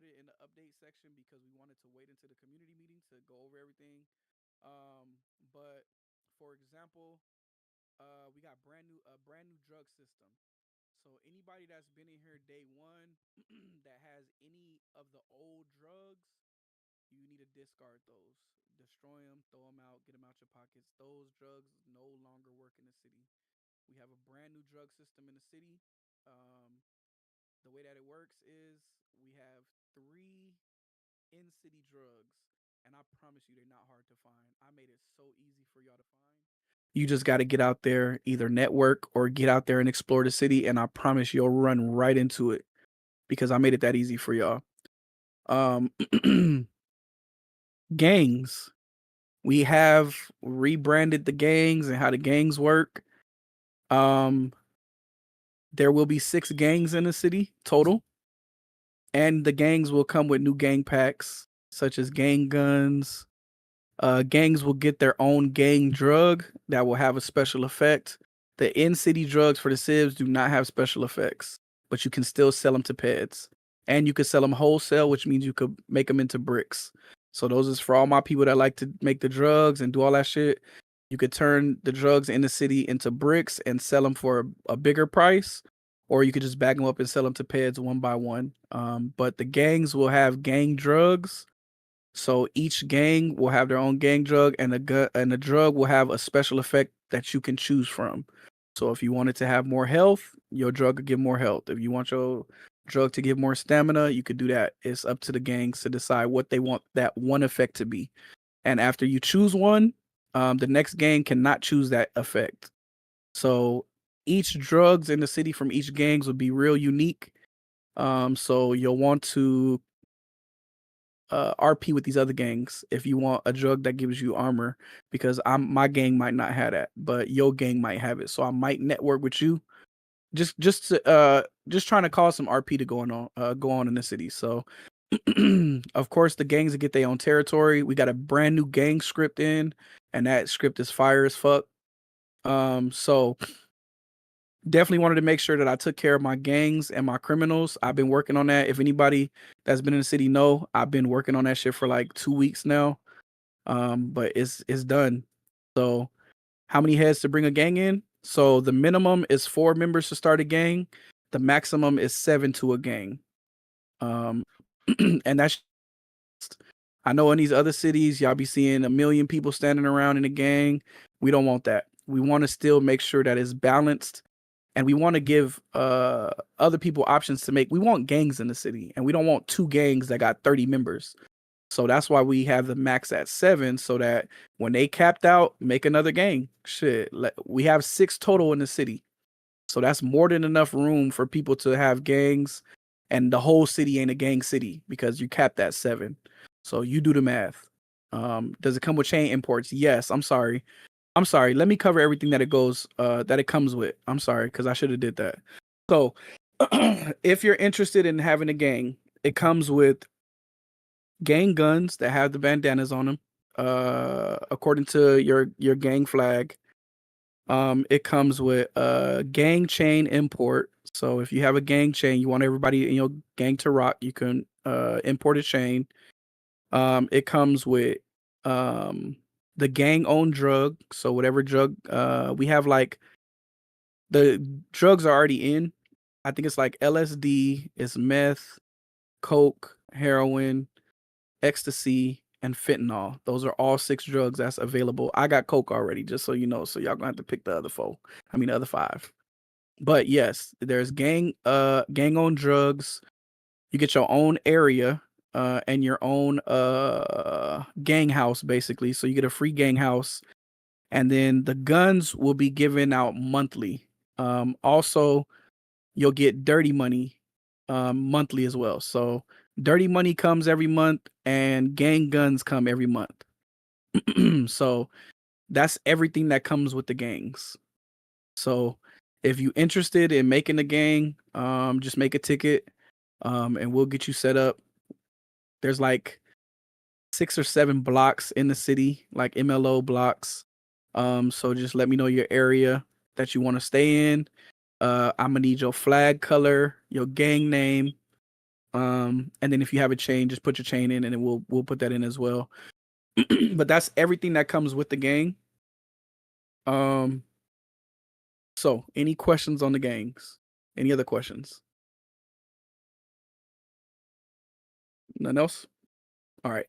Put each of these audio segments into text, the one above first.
put it in the update section because we wanted to wait into the community meeting to go over everything. But for example, we got brand new drug system. So anybody that's been in here day one that has any of the old drugs, you need to discard those. Destroy them, throw them out, get them out your pockets. Those drugs no longer work in the city. We have a brand new drug system in the city. Um, the way that it works is we have three in city drugs, and I promise you they're not hard to find. I made it so easy for y'all to find. You just got to get out there, either network or get out there and explore the city, and I promise you'll run right into it because I made it that easy for y'all. Um, gangs. We have rebranded the gangs and how the gangs work. Um, there will be 6 gangs in the city total, and the gangs will come with new gang packs such as gang guns. Gangs will get their own gang drug that will have a special effect. The in-city drugs for the civs do not have special effects, but you can still sell them to peds, and you could sell them wholesale, which means you could make them into bricks. So those is for all my people that like to make the drugs and do all that shit. You could turn the drugs in the city into bricks and sell them for a bigger price, or you could just bag them up and sell them to peds one by one. But the gangs will have gang drugs, so each gang will have their own gang drug, and the drug will have a special effect that you can choose from. So if you wanted to have more health, your drug could give more health. If you want your drug to give more stamina, you could do that. It's up to the gangs to decide what they want that one effect to be. And after you choose one, the next gang cannot choose that effect. So each drugs in the city from each gangs would be real unique. So you'll want to RP with these other gangs if you want a drug that gives you armor, because my gang might not have that, but your gang might have it. So I might network with you. Just trying to cause some RP to go on in the city. So of course the gangs get their own territory. We got a brand new gang script in, and that script is fire as fuck. So definitely wanted to make sure that I took care of my gangs and my criminals. I've been working on that. If anybody that's been in the city know, I've been working on that shit for like 2 weeks now. But it's done. So how many heads to bring a gang in? So the minimum is 4 members to start a gang. The maximum is 7 to a gang. Um, and that's, I know in these other cities, y'all be seeing a million people standing around in a gang. We don't want that. We want to still make sure that it's balanced, and we want to give other people options to make. We want gangs in the city, and we don't want 2 gangs that got 30 members. So that's why we have the max at 7, so that when they capped out, make another gang. Shit, we have 6 total in the city, so that's more than enough room for people to have gangs, and the whole city ain't a gang city because you capped at 7. So you do the math. Does it come with chain imports? Yes. I'm sorry. Let me cover everything that it comes with. I'm sorry, because I should have did that. So if you're interested in having a gang, it comes with gang guns that have the bandanas on them, according to your gang flag. It comes with a gang chain import. So if you have a gang chain, you want everybody in your gang to rock, you can import a chain. It comes with the gang owned drug. So whatever drug we have, like the drugs are already in. I think it's like LSD, it's meth, coke, heroin, ecstasy, and fentanyl. Those are all 6 drugs that's available. I got coke already, just so you know. So y'all gonna have to pick the other 5. But yes, there's gang owned drugs. You get your own area and your own gang house, basically. So you get a free gang house, and then the guns will be given out monthly. Also, you'll get dirty money monthly as well. So dirty money comes every month, and gang guns come every month. So that's everything that comes with the gangs. So if you interested in making a gang, just make a ticket, and we'll get you set up. There's like 6 or 7 blocks in the city, like MLO blocks. So just let me know your area that you want to stay in. I'm gonna need your flag color, your gang name, And then if you have a chain, just put your chain in, and then we'll put that in as well. But that's everything that comes with the gang. So any questions on the gangs? Any other questions? Nothing else? All right.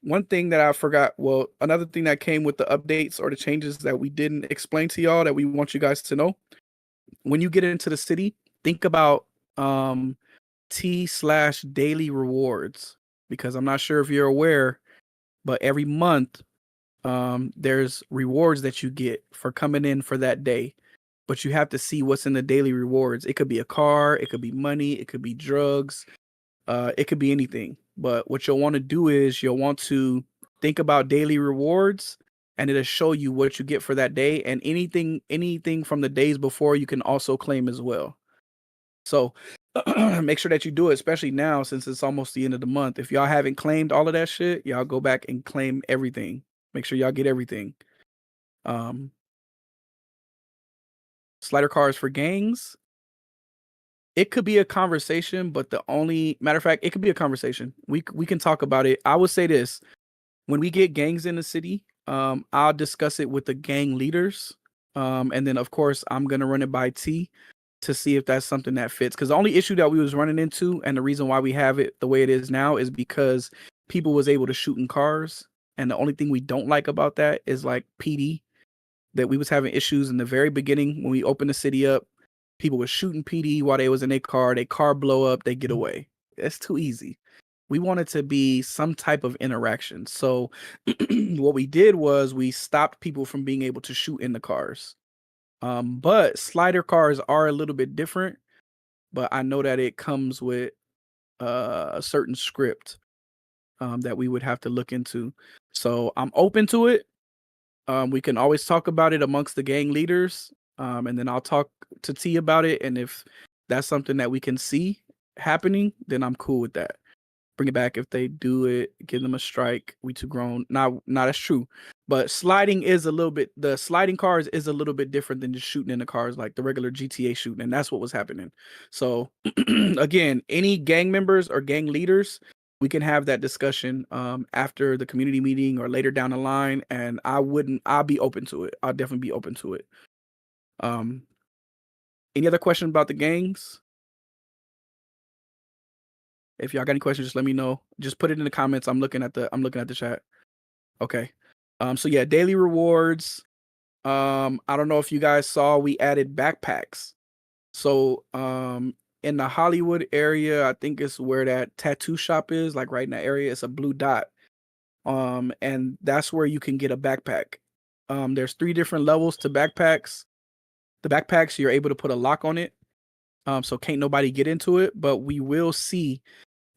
One thing that I forgot, well, another thing that came with the updates or the changes that we didn't explain to y'all that we want you guys to know. When you get into the city, think about T/daily rewards, because I'm not sure if you're aware, but every month there's rewards that you get for coming in for that day. But you have to see what's in the daily rewards. It could be a car, it could be money, it could be drugs, it could be anything. But what you'll want to do is you'll want to think about daily rewards, and it'll show you what you get for that day, and anything from the days before you can also claim as well. So make sure that you do it, especially now since it's almost the end of the month. If y'all haven't claimed all of that shit, y'all go back and claim everything. Make sure y'all get everything. Slider cars for gangs. It could be a conversation, but the only matter of fact, it could be a conversation. We can talk about it. I would say this: when we get gangs in the city, I'll discuss it with the gang leaders, and then of course I'm gonna run it by T to see if that's something that fits. Because the only issue that we was running into, and the reason why we have it the way it is now, is because people was able to shoot in cars, and the only thing we don't like about that is like PD. That we was having issues in the very beginning when we opened the city up. People were shooting PD while they was in their car blow up, they get away. That's too easy. We wanted to be some type of interaction. So what we did was we stopped people from being able to shoot in the cars. But slider cars are a little bit different, but I know that it comes with a certain script that we would have to look into. So I'm open to it. We can always talk about it amongst the gang leaders, and then I'll talk to T about it. And if that's something that we can see happening, then I'm cool with that. Bring it back if they do it. Give them a strike. We too grown. Not that's true. But sliding is a little bit. The sliding cars is a little bit different than just shooting in the cars like the regular GTA shooting, and that's what was happening. So again, any gang members or gang leaders, we can have that discussion after the community meeting or later down the line, and I'll be open to it. I'll definitely be open to it. Any other questions about the gangs? If y'all got any questions, just let me know. Just put it in the comments. I'm looking at the chat. Okay. So yeah, daily rewards. I don't know if you guys saw, we added backpacks. So in the Hollywood area, I think it's where that tattoo shop is, like right in that area. It's a blue dot. And that's where you can get a backpack. There's 3 different levels to backpacks. The backpacks, you're able to put a lock on it. So can't nobody get into it, but we will see.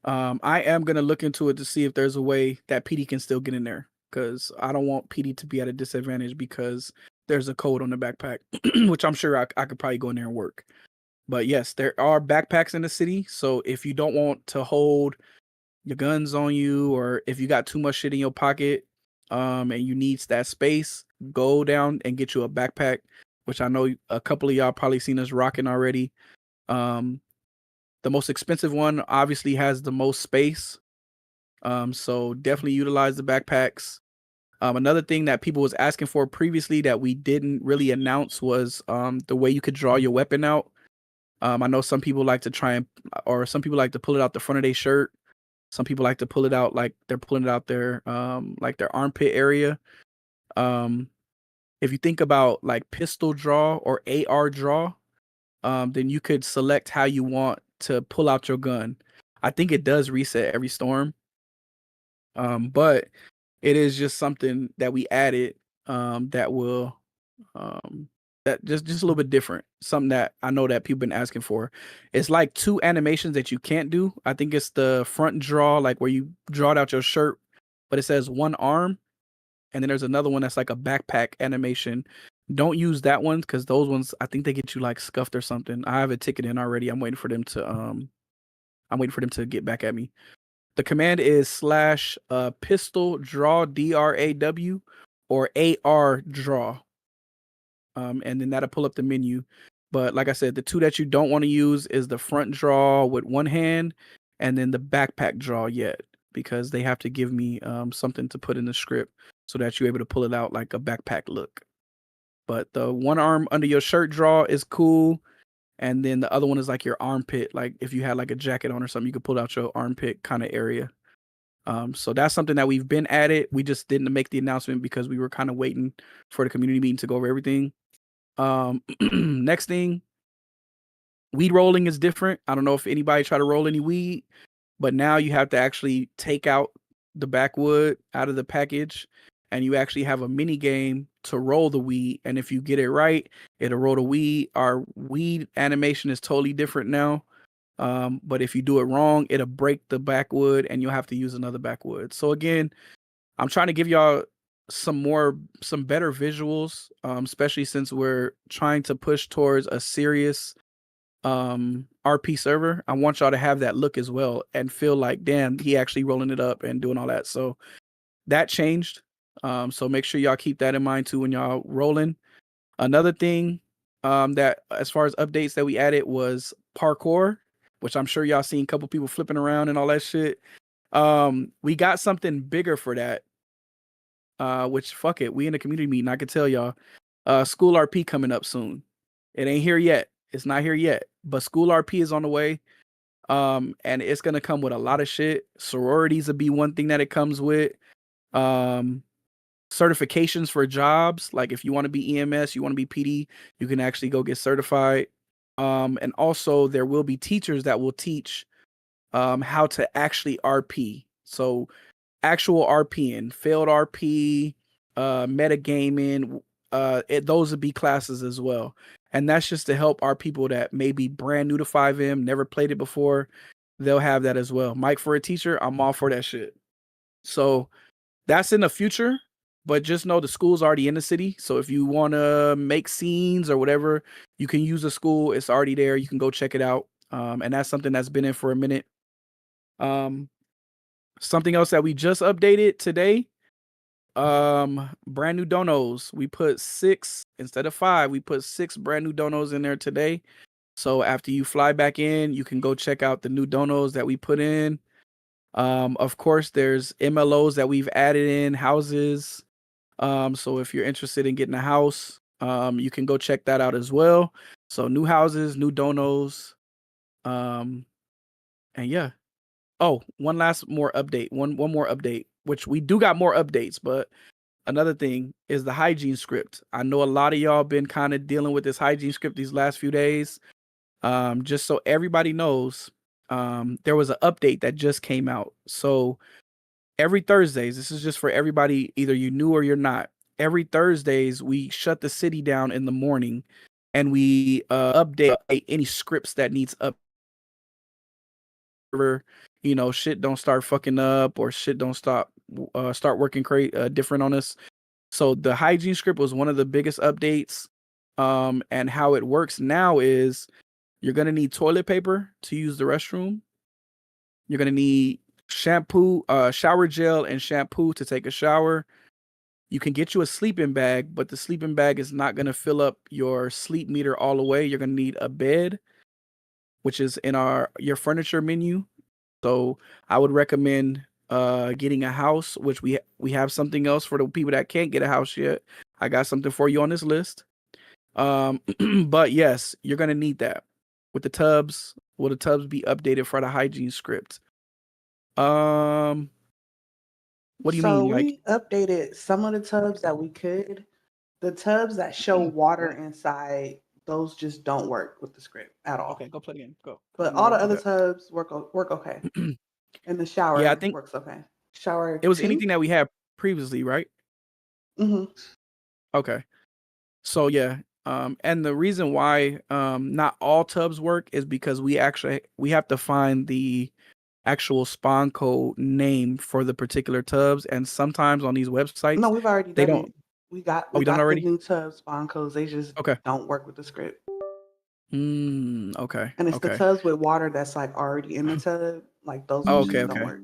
I am gonna look into it to see if there's a way that PD can still get in there, because I don't want PD to be at a disadvantage because there's a code on the backpack, which I'm sure I could probably go in there and work. But yes, there are backpacks in the city. So if you don't want to hold your guns on you, or if you got too much shit in your pocket, and you need that space, go down and get you a backpack, which I know a couple of y'all probably seen us rocking already. The most expensive one obviously has the most space. So definitely utilize the backpacks. Another thing that people was asking for previously that we didn't really announce was the way you could draw your weapon out. I know some people like to some people like to pull it out the front of their shirt. Some people like to pull it out like they're pulling it out their like their armpit area. If you think about like pistol draw or AR draw, then you could select how you want to pull out your gun. I think it does reset every storm. But it is just something that we added that will that just a little bit different. Something that I know that people been asking for. It's like 2 animations that you can't do. I think it's the front draw, like where you draw it out your shirt, but it says 1 arm, and then there's another one that's like a backpack animation. Don't use that one because those ones, I think they get you like scuffed or something. I have a ticket in already. I'm waiting for them to get back at me. The command is / pistol draw DRAW or AR draw. And then that'll pull up the menu. But like I said, the two that you don't want to use is the front draw with one hand and then the backpack draw yet, because they have to give me something to put in the script so that you're able to pull it out like a backpack look. But the one arm under your shirt draw is cool. And then the other one is like your armpit. Like if you had like a jacket on or something, you could pull out your armpit kind of area. So that's something that we've been at it. We just didn't make the announcement because we were kind of waiting for the community meeting to go over everything. Next thing, weed rolling is different. I don't know if anybody try to roll any weed, but now you have to actually take out the backwood out of the package, and you actually have a mini game to roll the weed. And if you get it right, it'll roll the weed. Our weed animation is totally different now. But if you do it wrong, it'll break the backwood and you'll have to use another backwood. So again, I'm trying to give y'all some better visuals, especially since we're trying to push towards a serious RP server. I want y'all to have that look as well and feel like, damn, he actually rolling it up and doing all that. So that changed. So make sure y'all keep that in mind too when y'all rolling. Another thing that as far as updates that we added was parkour, which I'm sure y'all seen a couple people flipping around and all that shit. We got something bigger for that. Which fuck it, we in the community meeting. I could tell y'all, school RP coming up soon. It ain't here yet. It's not here yet, but school RP is on the way. And it's gonna come with a lot of shit. Sororities will be one thing that it comes with. Certifications for jobs, like if you want to be EMS, you want to be PD, you can actually go get certified. And also there will be teachers that will teach how to actually RP. So actual RPing, failed RP, metagaming, those would be classes as well. And that's just to help our people that may be brand new to 5M, never played it before. They'll have that as well. Mike for a teacher, I'm all for that shit. So that's in the future, but just know the school's already in the city. So if you want to make scenes or whatever, you can use the school. It's already there. You can go check it out. And that's something that's been in for a minute. Something else that we just updated today, brand new donos. We put 6 instead of 5. We put 6 brand new donos in there today. So after you fly back in, you can go check out the new donos that we put in. Of course, there's MLOs that we've added in, houses. So if you're interested in getting a house, you can go check that out as well. So new houses, new donos. And yeah. Oh, one more update. One more update, which we do got more updates, but another thing is the hygiene script. I know a lot of y'all been kind of dealing with this hygiene script these last few days. Just so everybody knows, there was an update that just came out. So every Thursdays, this is just for everybody, either you knew or you're not. Every Thursdays, we shut the city down in the morning and we update any scripts that needs up. Shit don't start fucking up or shit don't start working different on us. So the hygiene script was one of the biggest updates. And how it works now is you're gonna need toilet paper to use the restroom. You're gonna need shampoo, shower gel, and shampoo to take a shower. You can get you a sleeping bag, but the sleeping bag is not gonna fill up your sleep meter all the way. You're gonna need a bed, which is in your furniture menu. So I would recommend getting a house, which we have something else for the people that can't get a house yet. I got something for you on this list. But yes, you're gonna need that. With the tubs, will the tubs be updated for the hygiene script? What do you mean? Like, we updated some of the tubs that we could. The tubs that show water inside, those just don't work with the script at all. okay, go play the game. Go. But all the other tubs work okay. And the shower Yeah, I think works okay. Shower it was 2? anything that we had previously, right? Mm-hmm. Okay. So yeah, and the reason why not all tubs work is because we have to find the actual spawn code name for the particular tubs, and sometimes on these websites No, we've already they done don't. it. We got Oh, we done the already? new tub spawn codes. They just Okay. don't work with the script. Okay. And it's the Okay. tubs with water that's like already in the tub. Like those Oh, ones okay. just don't Okay. work.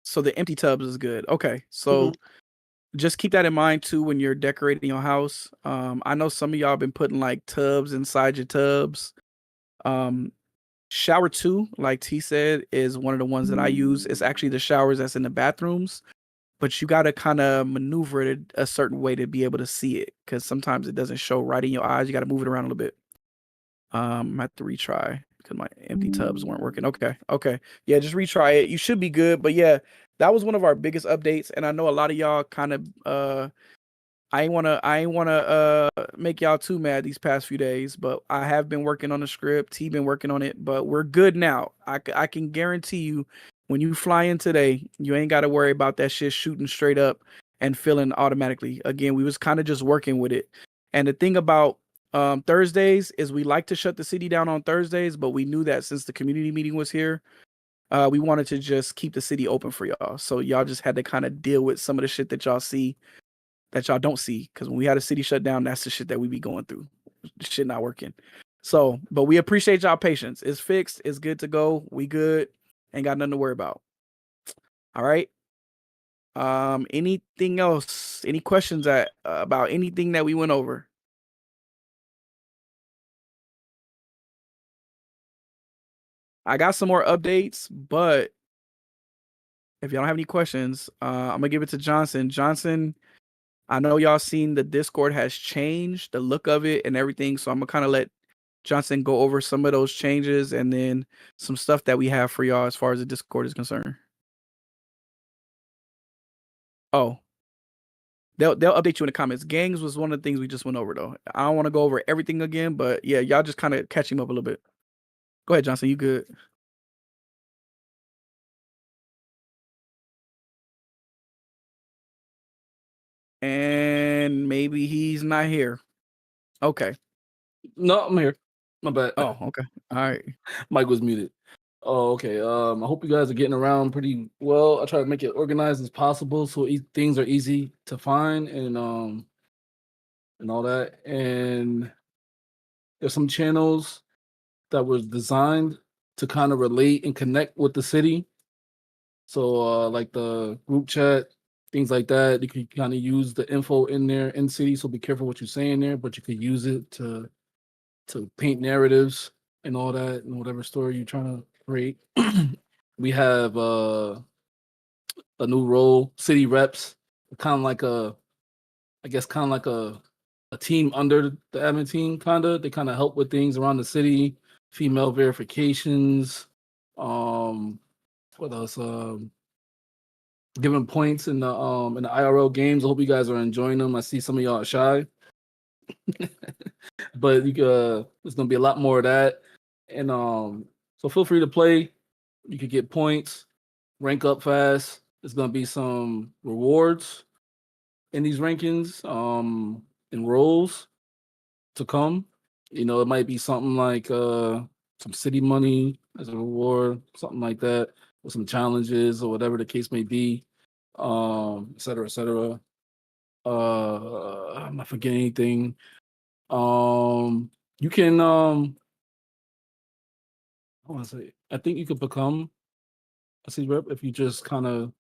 So the empty tubs is good. Okay. Mm-hmm. So just keep that in mind too when you're decorating your house. I know some of y'all been putting like tubs inside your tubs. Um, shower 2, like T said, is one of the ones that I use. It's actually the showers that's in the bathrooms, but you got to kind of maneuver it a certain way to be able to see it, because sometimes it doesn't show right in your eyes. You got to move it around a little bit. I have to retry because my empty tubs weren't working. Okay. Yeah, just retry it. You should be good. But yeah, that was one of our biggest updates. And I know a lot of y'all kind of I ain't wanna make y'all too mad these past few days, but I have been working on the script. He been working on it, but we're good now. I can guarantee you, when you fly in today, you ain't got to worry about that shit shooting straight up and filling automatically. Again, we was kind of just working with it. And the thing about Thursdays is we like to shut the city down on Thursdays, but we knew that since the community meeting was here, we wanted to just keep the city open for y'all. So y'all just had to kind of deal with some of the shit that y'all see that y'all don't see, because when we had a city shut down, that's the shit that we be going through. The shit not working. So, but we appreciate y'all patience. It's fixed. It's good to go. We good. Ain't got nothing to worry about. All right. Anything else? Any questions about anything that we went over? I got some more updates, but if y'all don't have any questions, I'm gonna give it to Johnson. Johnson, I know y'all seen the Discord has changed, the look of it and everything. So I'm gonna kind of let Johnson go over some of those changes and then some stuff that we have for y'all as far as the Discord is concerned. Oh, they'll update you in the comments. Gangs was one of the things we just went over though. I don't want to go over everything again, but yeah, y'all just kind of catch him up a little bit. Go ahead, Johnson. You good? And maybe he's not here. Okay. No, I'm here. My bad. Oh, okay. All right. Mike was muted. Oh, okay. I hope you guys are getting around pretty well. I try to make it organized as possible so things are easy to find and all that. And there's some channels that was designed to kind of relate and connect with the city. So like the group chat, things like that. You can kind of use the info in there in city. So be careful what you say in there, but you could use it to paint narratives and all that and whatever story you're trying to create. We have a new role, city reps, kind of like a team under the admin team, kind of. They kind of help with things around the city, female verifications, what else? Giving points in the IRL games. I hope you guys are enjoying them. I see some of y'all are shy. But there's gonna be a lot more of that. And so feel free to play. You could get points, rank up fast. There's gonna be some rewards in these rankings, and roles to come. You know, it might be something like some city money as a reward, something like that, or some challenges or whatever the case may be, et cetera, et cetera. I'm not forgetting anything. You can I want to say, I think you could become a city rep if you just kind of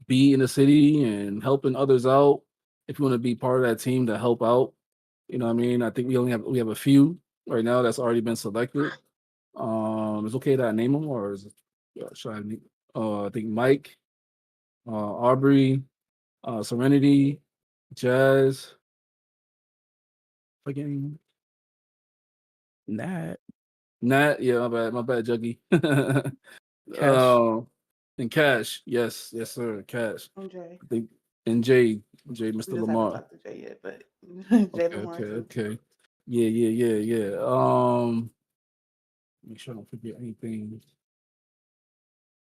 be in the city and helping others out. If you want to be part of that team to help out, you know what I mean? I think we have a few right now that's already been selected. It's okay that I name them, or is it, should I name? I think Mike, Aubrey, Serenity, Jazz. Again, Nat. Yeah, my bad, Juggy. Cash. And Cash, yes, sir, Cash. Jay. I think and Jay, We Mr. just haven't Lamar. talked to Jay yet, but Jay Okay, Lamar too. okay. Yeah. Make sure I don't forget anything.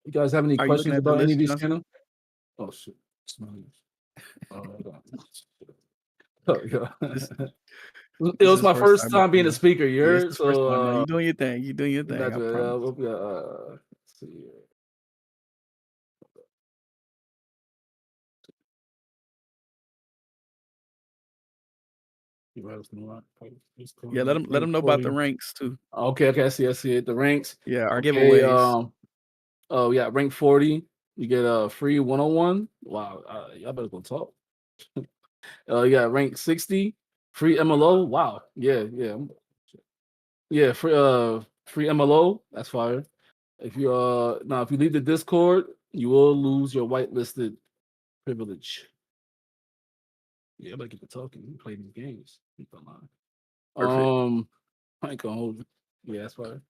You guys have any Are you looking questions at the about any of list, these Johnson? channels? Oh shit. Oh, yeah. This, It this was is my first first time time being a meeting speaker, you you. Yeah, it's heard? the first time. No, So you doing your thing. You doing your thing. I promise. let's see here. Yeah, let them know about the ranks too. Okay, I see it. The ranks. Yeah, our Okay, giveaways. oh yeah, rank 40. You get a free 101. Wow, y'all better go talk. You got rank 60, free MLO. Wow, yeah. Free MLO. That's fire. If you now if you leave the Discord, you will lose your whitelisted privilege. Yeah, I better get to talking. We play these games. Keep that line. Perfect. I ain't gonna hold you. Yeah, that's fire.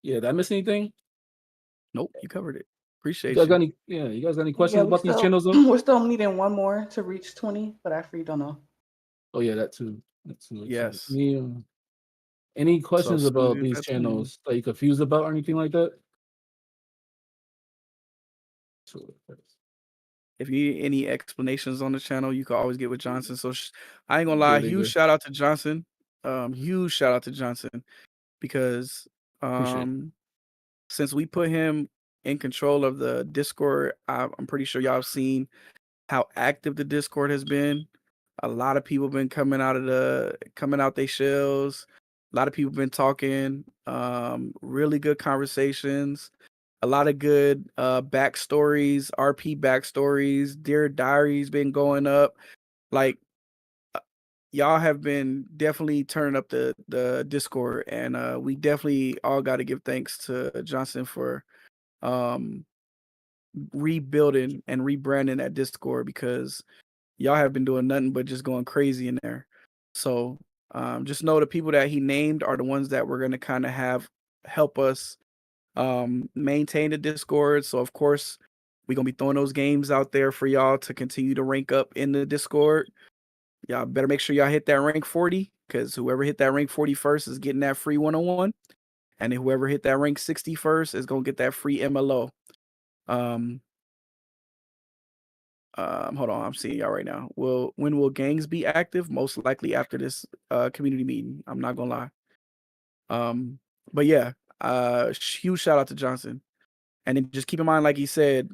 Yeah, did I miss anything? Nope, you covered it. You Appreciate guys got you. any? Yeah, you guys got any Yeah, questions we about these still channels? Though? we're still needing one more to reach 20, but I freed don't know. Oh yeah, that too. That too. Yes. Any So questions as soon about as these that's in, channels that you confused about or anything like that? Sure. if you need any explanations on the channel, you can always get with Johnson. So I ain't gonna Yeah, lie, they huge good. shout out to Johnson. Huge shout out to Johnson because Appreciate it. since we put him in control of the Discord, I'm pretty sure y'all have seen how active the Discord has been. A lot of people been coming out their shells. A lot of people been talking. Really good conversations. A lot of good backstories, RP backstories. Dear Diaries been going up. Like y'all have been definitely turning up the Discord, and we definitely all got to give thanks to Johnson for um rebuilding and rebranding that Discord because y'all have been doing nothing but just going crazy in there. So just know the people that he named are the ones that we're gonna kind of have help us maintain the Discord. So of course we're gonna be throwing those games out there for y'all to continue to rank up in the Discord. Y'all better make sure y'all hit that rank 40 because whoever hit that rank 40 first is getting that free 101. And then whoever hit that rank 60 first is gonna get that free MLO. Hold on, I'm seeing y'all right now. When will gangs be active? Most likely after this community meeting. I'm not gonna lie. But yeah, huge shout out to Johnson. And then just keep in mind, like he said,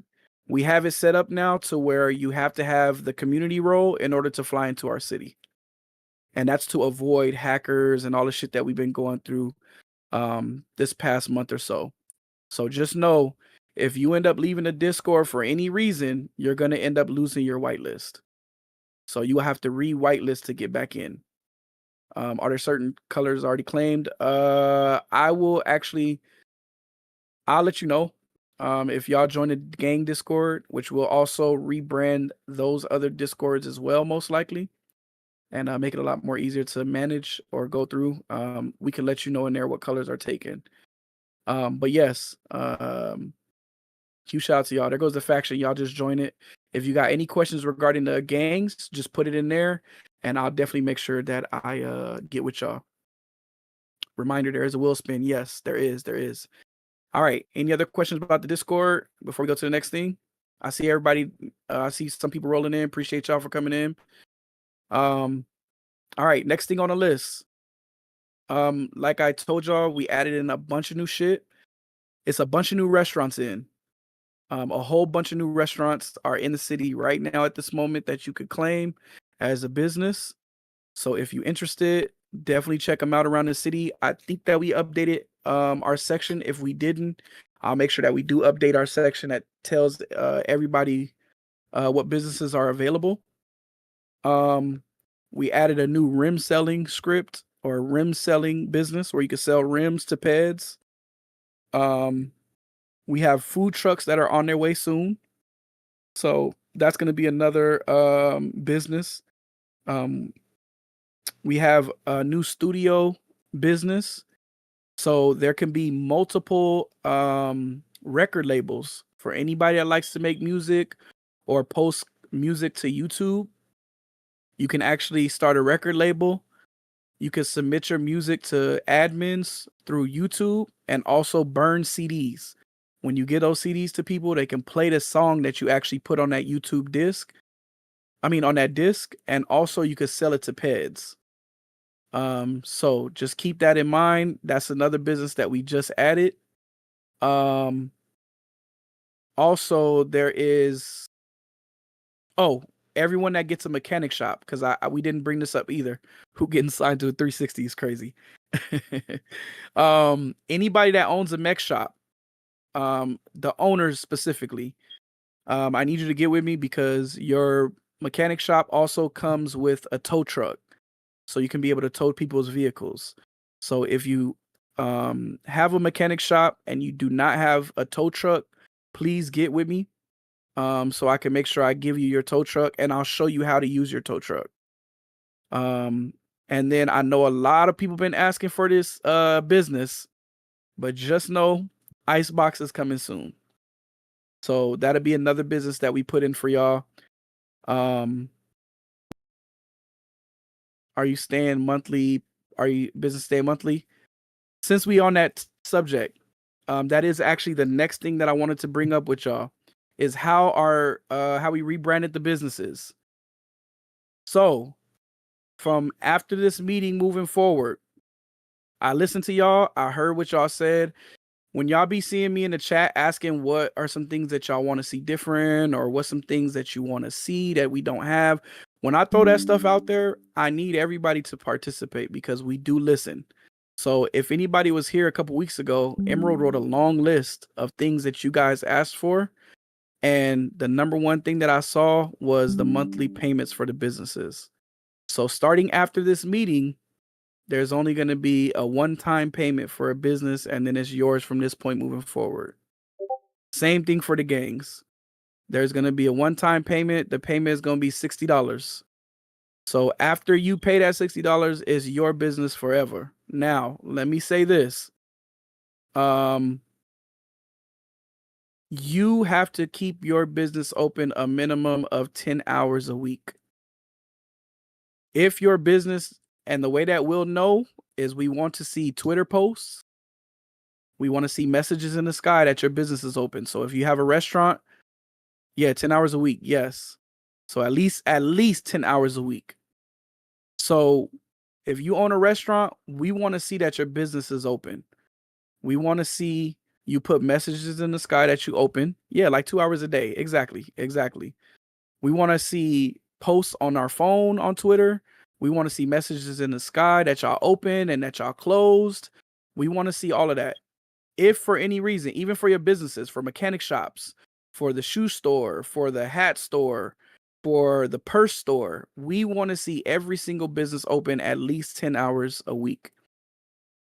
we have it set up now to where you have to have the community role in order to fly into our city. And that's to avoid hackers and all the shit that we've been going through this past month or so. So just know if you end up leaving the Discord for any reason, you're gonna end up losing your whitelist. So you will have to re-whitelist to get back in. Are there certain colors already claimed? I'll let you know. If y'all join the gang Discord, which will also rebrand those other Discords as well, most likely, and make it a lot more easier to manage or go through. We can let you know in there what colors are taken. But yes, huge shout out to y'all. There goes the faction. Y'all just join it. If you got any questions regarding the gangs, just put it in there, and I'll definitely make sure that I get with y'all. Reminder: there is a wheel spin. Yes, there is. There is. All right. Any other questions about the Discord before we go to the next thing? I see everybody. I see some people rolling in. Appreciate y'all for coming in. All right. Next thing on the list. Like I told y'all, we added in a bunch of new shit. It's a bunch of new restaurants in. A whole bunch of new restaurants are in the city right now at this moment that you could claim as a business. So if you're interested, definitely check them out around the city. I think that we updated our section. If we didn't, I'll make sure that we do update our section that tells everybody what businesses are available. We added a new rim selling script or rim selling business where you can sell rims to peds. We have food trucks that are on their way soon. So that's going to be another business. We have a new studio business. So there can be multiple record labels for anybody that likes to make music or post music to YouTube. You can actually start a record label. You can submit your music to admins through YouTube and also burn CDs. When you get those CDs to people, they can play the song that you actually put on that YouTube disc. On that disc, and also you could sell it to peds. So just keep that in mind. That's another business that we just added. Also there is everyone that gets a mechanic shop, because we didn't bring this up either. Who getting signed to a 360 is crazy. Anybody that owns a mech shop, the owners specifically. I need you to get with me because your mechanic shop also comes with a tow truck, so you can be able to tow people's vehicles. So if you have a mechanic shop and you do not have a tow truck, please get with me, so I can make sure I give you your tow truck and I'll show you how to use your tow truck. And then I know a lot of people been asking for this business, but just know Icebox is coming soon. So that'll be another business that we put in for y'all. Are you staying monthly? Are you business staying monthly? Since we on that subject, that is actually the next thing that I wanted to bring up with y'all is how we rebranded the businesses. So from after this meeting moving forward, I listened to y'all. I heard what y'all said. When y'all be seeing me in the chat asking what are some things that y'all want to see different or what's some things that you want to see that we don't have, when I throw that stuff out there, I need everybody to participate because we do listen. So if anybody was here a couple weeks ago, Emerald wrote a long list of things that you guys asked for. And the number one thing that I saw was the monthly payments for the businesses. So starting after this meeting, there's only going to be a one-time payment for a business, and then it's yours from this point moving forward. Same thing for the gangs. There's going to be a one-time payment. The payment is going to be $60. So after you pay that $60, it's your business forever. Now, let me say this. You have to keep your business open a minimum of 10 hours a week. If your business, and the way that we'll know is we want to see Twitter posts. We want to see messages in the sky that your business is open. So if you have a restaurant, 10 hours a week. Yes. So at least 10 hours a week. So if you own a restaurant, we want to see that your business is open. We want to see you put messages in the sky that you open. Yeah, like 2 hours a day. Exactly. We want to see posts on our phone on Twitter. We want to see messages in the sky that y'all open and that y'all closed. We want to see all of that. If for any reason, even for your businesses, for mechanic shops, for the shoe store, for the hat store, for the purse store, we want to see every single business open at least 10 hours a week.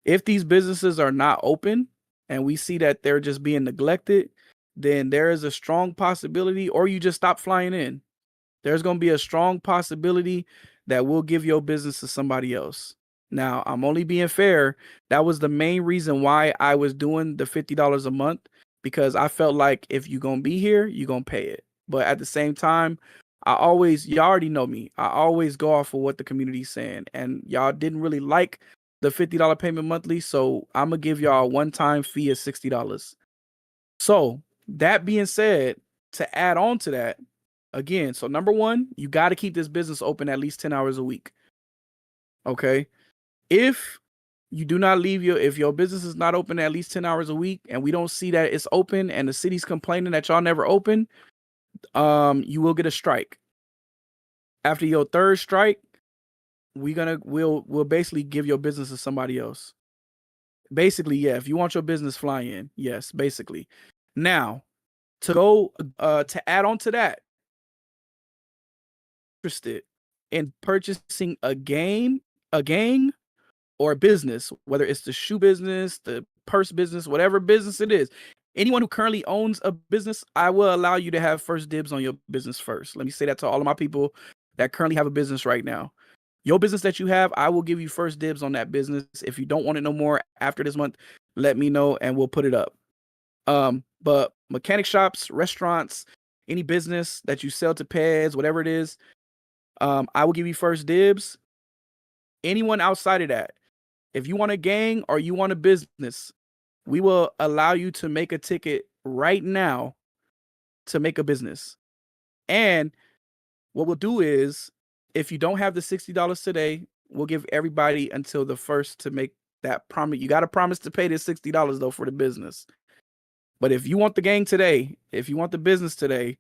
If these businesses are not open and we see that they're just being neglected, then there is a strong possibility, or you just stop flying in. There's going to be a strong possibility that we'll give your business to somebody else. Now, I'm only being fair. That was the main reason why I was doing the $50 a month, because I felt like if you're going to be here, you're going to pay it. But at the same time, y'all already know me. I always go off of what the community's saying. And y'all didn't really like the $50 payment monthly. So I'm going to give y'all a one-time fee of $60. So that being said, to add on to that, again, so number one, you got to keep this business open at least 10 hours a week. Okay. If you do not if your business is not open at least 10 hours a week and we don't see that it's open and the city's complaining that y'all never open, you will get a strike. After your third strike, we'll basically give your business to somebody else. Basically, yeah, if you want your business fly in, yes, basically. Now, to add on to that, interested in purchasing a gang or a business, whether it's the shoe business, the purse business, whatever business it is, anyone who currently owns a business, I will allow you to have first dibs on your business first. Let me say that to all of my people that currently have a business right now. Your business that you have, I will give you first dibs on that business. If you don't want it no more after this month, let me know and we'll put it up. But mechanic shops, restaurants, any business that you sell to pets, whatever it is, I will give you first dibs. Anyone outside of that, if you want a gang or you want a business, we will allow you to make a ticket right now to make a business. And what we'll do is, if you don't have the $60 today, we'll give everybody until the 1st to make that promise. You got to promise to pay this $60 though for the business. But if you want the gang today, if you want the business today,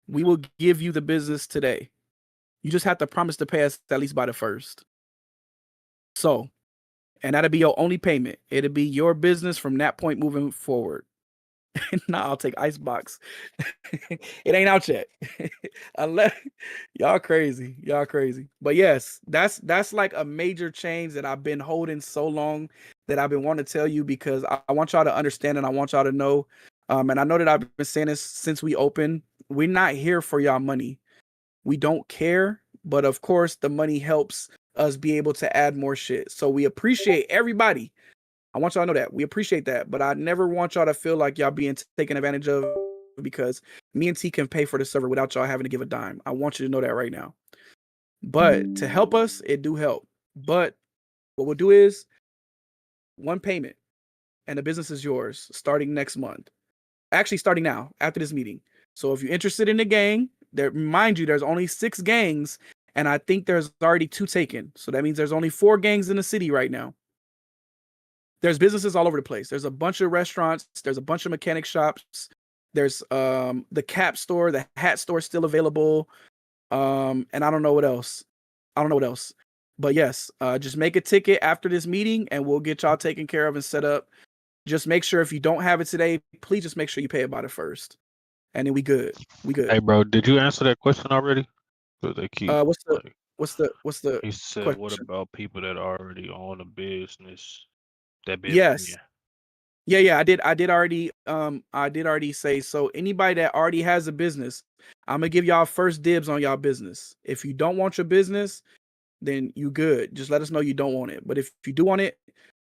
we will give you the business today. You just have to promise to pay us at least by the 1st. So, and that'll be your only payment. It'll be your business from that point moving forward. Nah, I'll take Icebox. It ain't out yet. Unless y'all crazy. Y'all crazy. But yes, that's like a major change that I've been holding so long that I've been wanting to tell you because I want y'all to understand and I want y'all to know. And I know that I've been saying this since we opened. We're not here for y'all money. We don't care, but of course the money helps us be able to add more shit. So we appreciate everybody. I want y'all to know that. We appreciate that, but I never want y'all to feel like y'all being taken advantage of because me and T can pay for the server without y'all having to give a dime. I want you to know that right now. But to help us, it do help. But what we'll do is one payment and the business is yours starting next month. Actually, starting now after this meeting. So if you're interested in the gang, mind you, there's only 6 gangs, and I think there's already 2 taken. So that means there's only 4 gangs in the city right now. There's businesses all over the place. There's a bunch of restaurants. There's a bunch of mechanic shops. There's the cap store, the hat store still available. And I don't know what else. But yes, just make a ticket after this meeting and we'll get y'all taken care of and set up. Just make sure if you don't have it today, please just make sure you pay about it first. And then we good. Hey, bro, did you answer that question already? Because they keep What's the he said, what question? about people that already own a business that been Yes. paying? Yeah, I did already say so anybody that already has a business, I'm gonna give y'all first dibs on y'all business. If you don't want your business, then you good. Just let us know you don't want it. But if you do want it,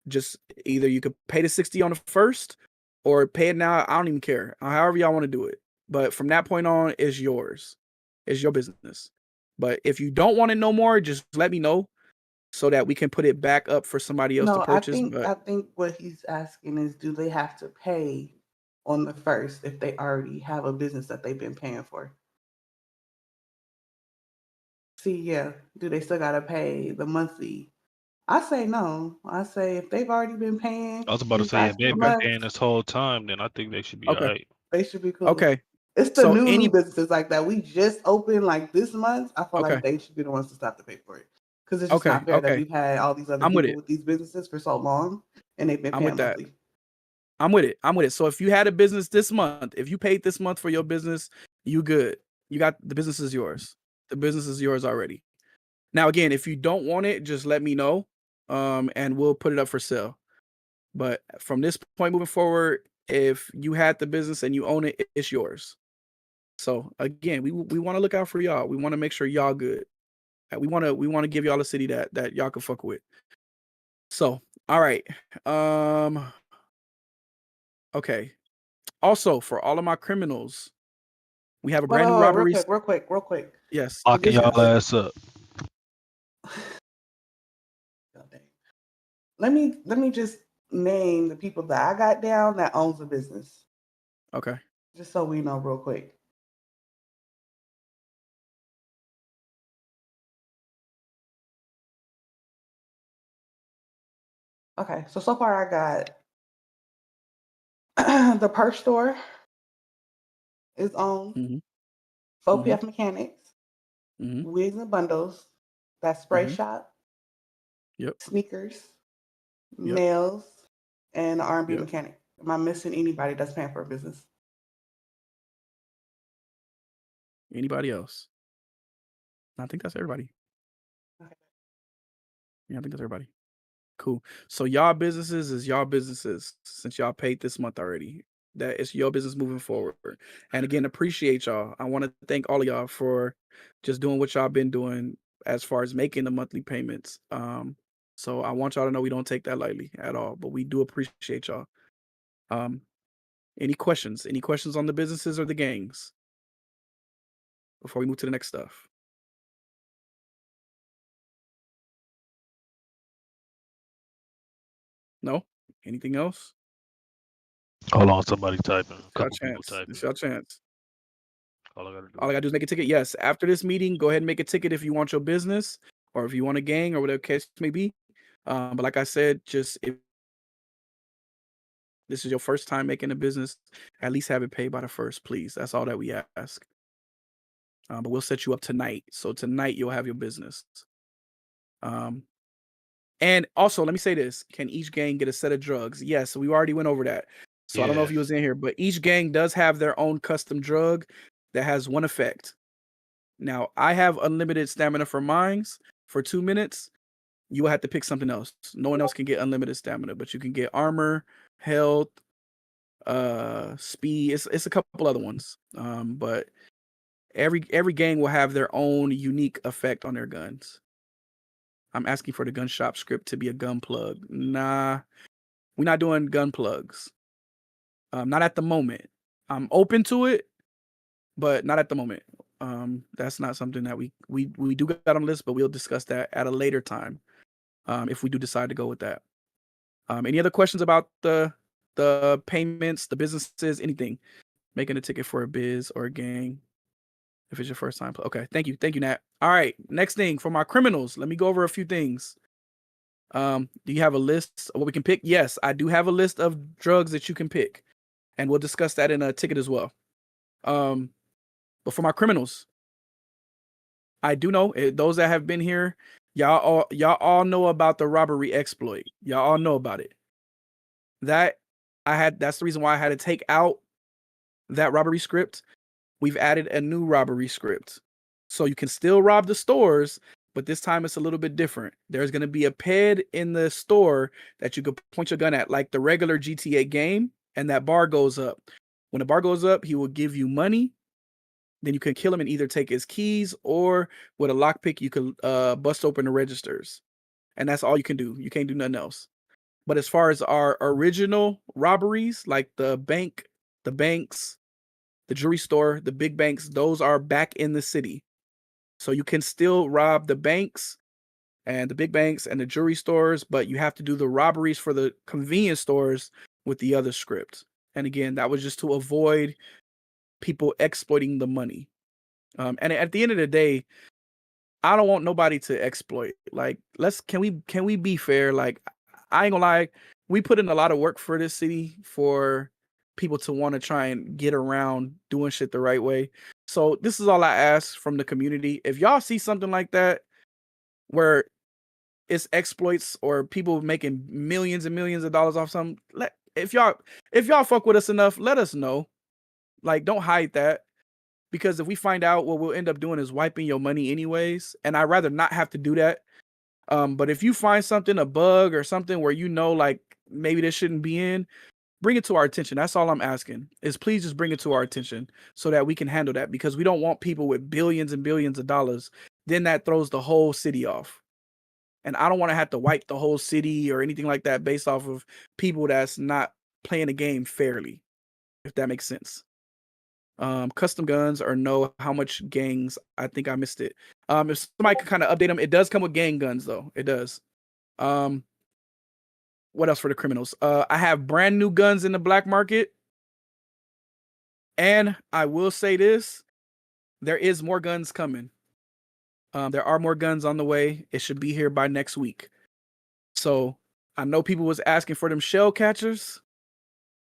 just either you could pay the 60 on the first or pay it now. I don't even care. However y'all want to do it. But from that point on, it's yours. It's your business. But if you don't want it no more, just let me know so that we can put it back up for somebody else to No, purchase. I think what he's asking is, do they have to pay on the first if they already have a business that they've been paying for? See, yeah, do they still gotta pay the monthly? I say no. I say if they've already been paying I was about to these say, if last few they've been months, paying this whole time, then I think they should be Okay. alright. they should be cool. Okay. It's the So new businesses like that. We just opened like this month. I feel Okay. like they should be the ones to stop to pay for it. Because it's just not fair that we've had all these other I'm with people it. with these businesses for so long and they've been I'm paying with that. monthly. I'm with it. So if you had a business this month, if you paid this month for your business, you good. You got the business is yours. The business is yours already. Now again, if you don't want it, just let me know. And we'll put it up for sale. But from this point moving forward, if you had the business and you own it, it's yours. So again, we want to look out for y'all. We want to make sure y'all good. We want to give y'all a city that y'all can fuck with. So, all right. Okay. Also, for all of my criminals, we have a brand new robbery. Real quick. Yes. Locking y'all ass up. Let me just name the people that I got down that owns a business. Okay. Just so we know real quick. Okay, so far I got the purse store is owned, Mm-hmm. 4PF Mechanics, Mm-hmm. Wigs and Bundles, that spray shop, Yep. sneakers, nails, and the R&B mechanic. Am I missing anybody that's paying for a business? Anybody else? I think that's everybody. Okay. Yeah, I think that's everybody. Cool. So y'all businesses is y'all businesses since y'all paid this month already. That is your business moving forward. And again, appreciate y'all. I want to thank all of y'all for just doing what y'all been doing as far as making the monthly payments. So I want y'all to know we don't take that lightly at all, but we do appreciate y'all. Any questions? Any questions on the businesses or the gangs before we move to the next stuff? No? Anything else? Hold on, somebody typing. A couple people typing. It's your chance. All I gotta do is make a ticket. Yes. After this meeting, go ahead and make a ticket if you want your business or if you want a gang or whatever case may be. But like I said, just if this is your first time making a business, at least have it paid by the first, please. That's all that we ask. But we'll set you up tonight. So tonight you'll have your business. And also, let me say this. Can each gang get a set of drugs? Yes, we already went over that. So I don't know Yeah. if he was in here, but each gang does have their own custom drug that has one effect. Now, I have unlimited stamina for mines for 2 minutes. You will have to pick something else. No one else can get unlimited stamina, but you can get armor, health, speed. It's a couple other ones. But every gang will have their own unique effect on their guns. I'm asking for the gun shop script to be a gun plug. Nah, we're not doing gun plugs. Not at the moment. I'm open to it, but not at the moment. That's not something that we do got on the list, but we'll discuss that at a later time. If we do decide to go with that. Any other questions about the payments, the businesses, anything? Making a ticket for a biz or a gang. If it's your first time. Okay, thank you, Nat. All right, next thing for my criminals. Let me go over a few things. Do you have a list of what we can pick? Yes, I do have a list of drugs that you can pick, and we'll discuss that in a ticket as well. But for my criminals, I do know those that have been here, y'all all know about the robbery exploit. Y'all all know about it. That's the reason why I had to take out that robbery script. We've added a new robbery script. So you can still rob the stores, but this time it's a little bit different. There's going to be a ped in the store that you could point your gun at, like the regular GTA game, and that bar goes up. When the bar goes up, he will give you money. Then you can kill him and either take his keys, or with a lockpick, you can bust open the registers. And that's all you can do. You can't do nothing else. But as far as our original robberies, like the bank, the banks, the jewelry store, the big banks, those are back in the city. So you can still rob the banks and the big banks and the jewelry stores, but you have to do the robberies for the convenience stores with the other script. And again, that was just to avoid people exploiting the money. And at the end of the day, I don't want nobody to exploit. Like, can we be fair? Like, I ain't gonna lie, we put in a lot of work for this city for people to want to try and get around doing shit the right way. So this is all I ask from the community. If y'all see something like that where it's exploits or people making millions and millions of dollars off something, if y'all fuck with us enough, let us know. Like, don't hide that. Because if we find out, what we'll end up doing is wiping your money anyways. And I'd rather not have to do that. But if you find something, a bug or something where you know, like, maybe this shouldn't be in, bring it to our attention. That's all I'm asking, is please just bring it to our attention so that we can handle that, because we don't want people with billions and billions of dollars. Then that throws the whole city off. And I don't want to have to wipe the whole city or anything like that based off of people that's not playing the game fairly, if that makes sense. Custom guns or no, how much gangs? I think I missed it. If somebody could kind of update them, it does come with gang guns though. It does. What else for the criminals? I have brand new guns in the black market. And I will say this, there is more guns coming. There are more guns on the way. It should be here by next week. So I know people was asking for them shell catchers.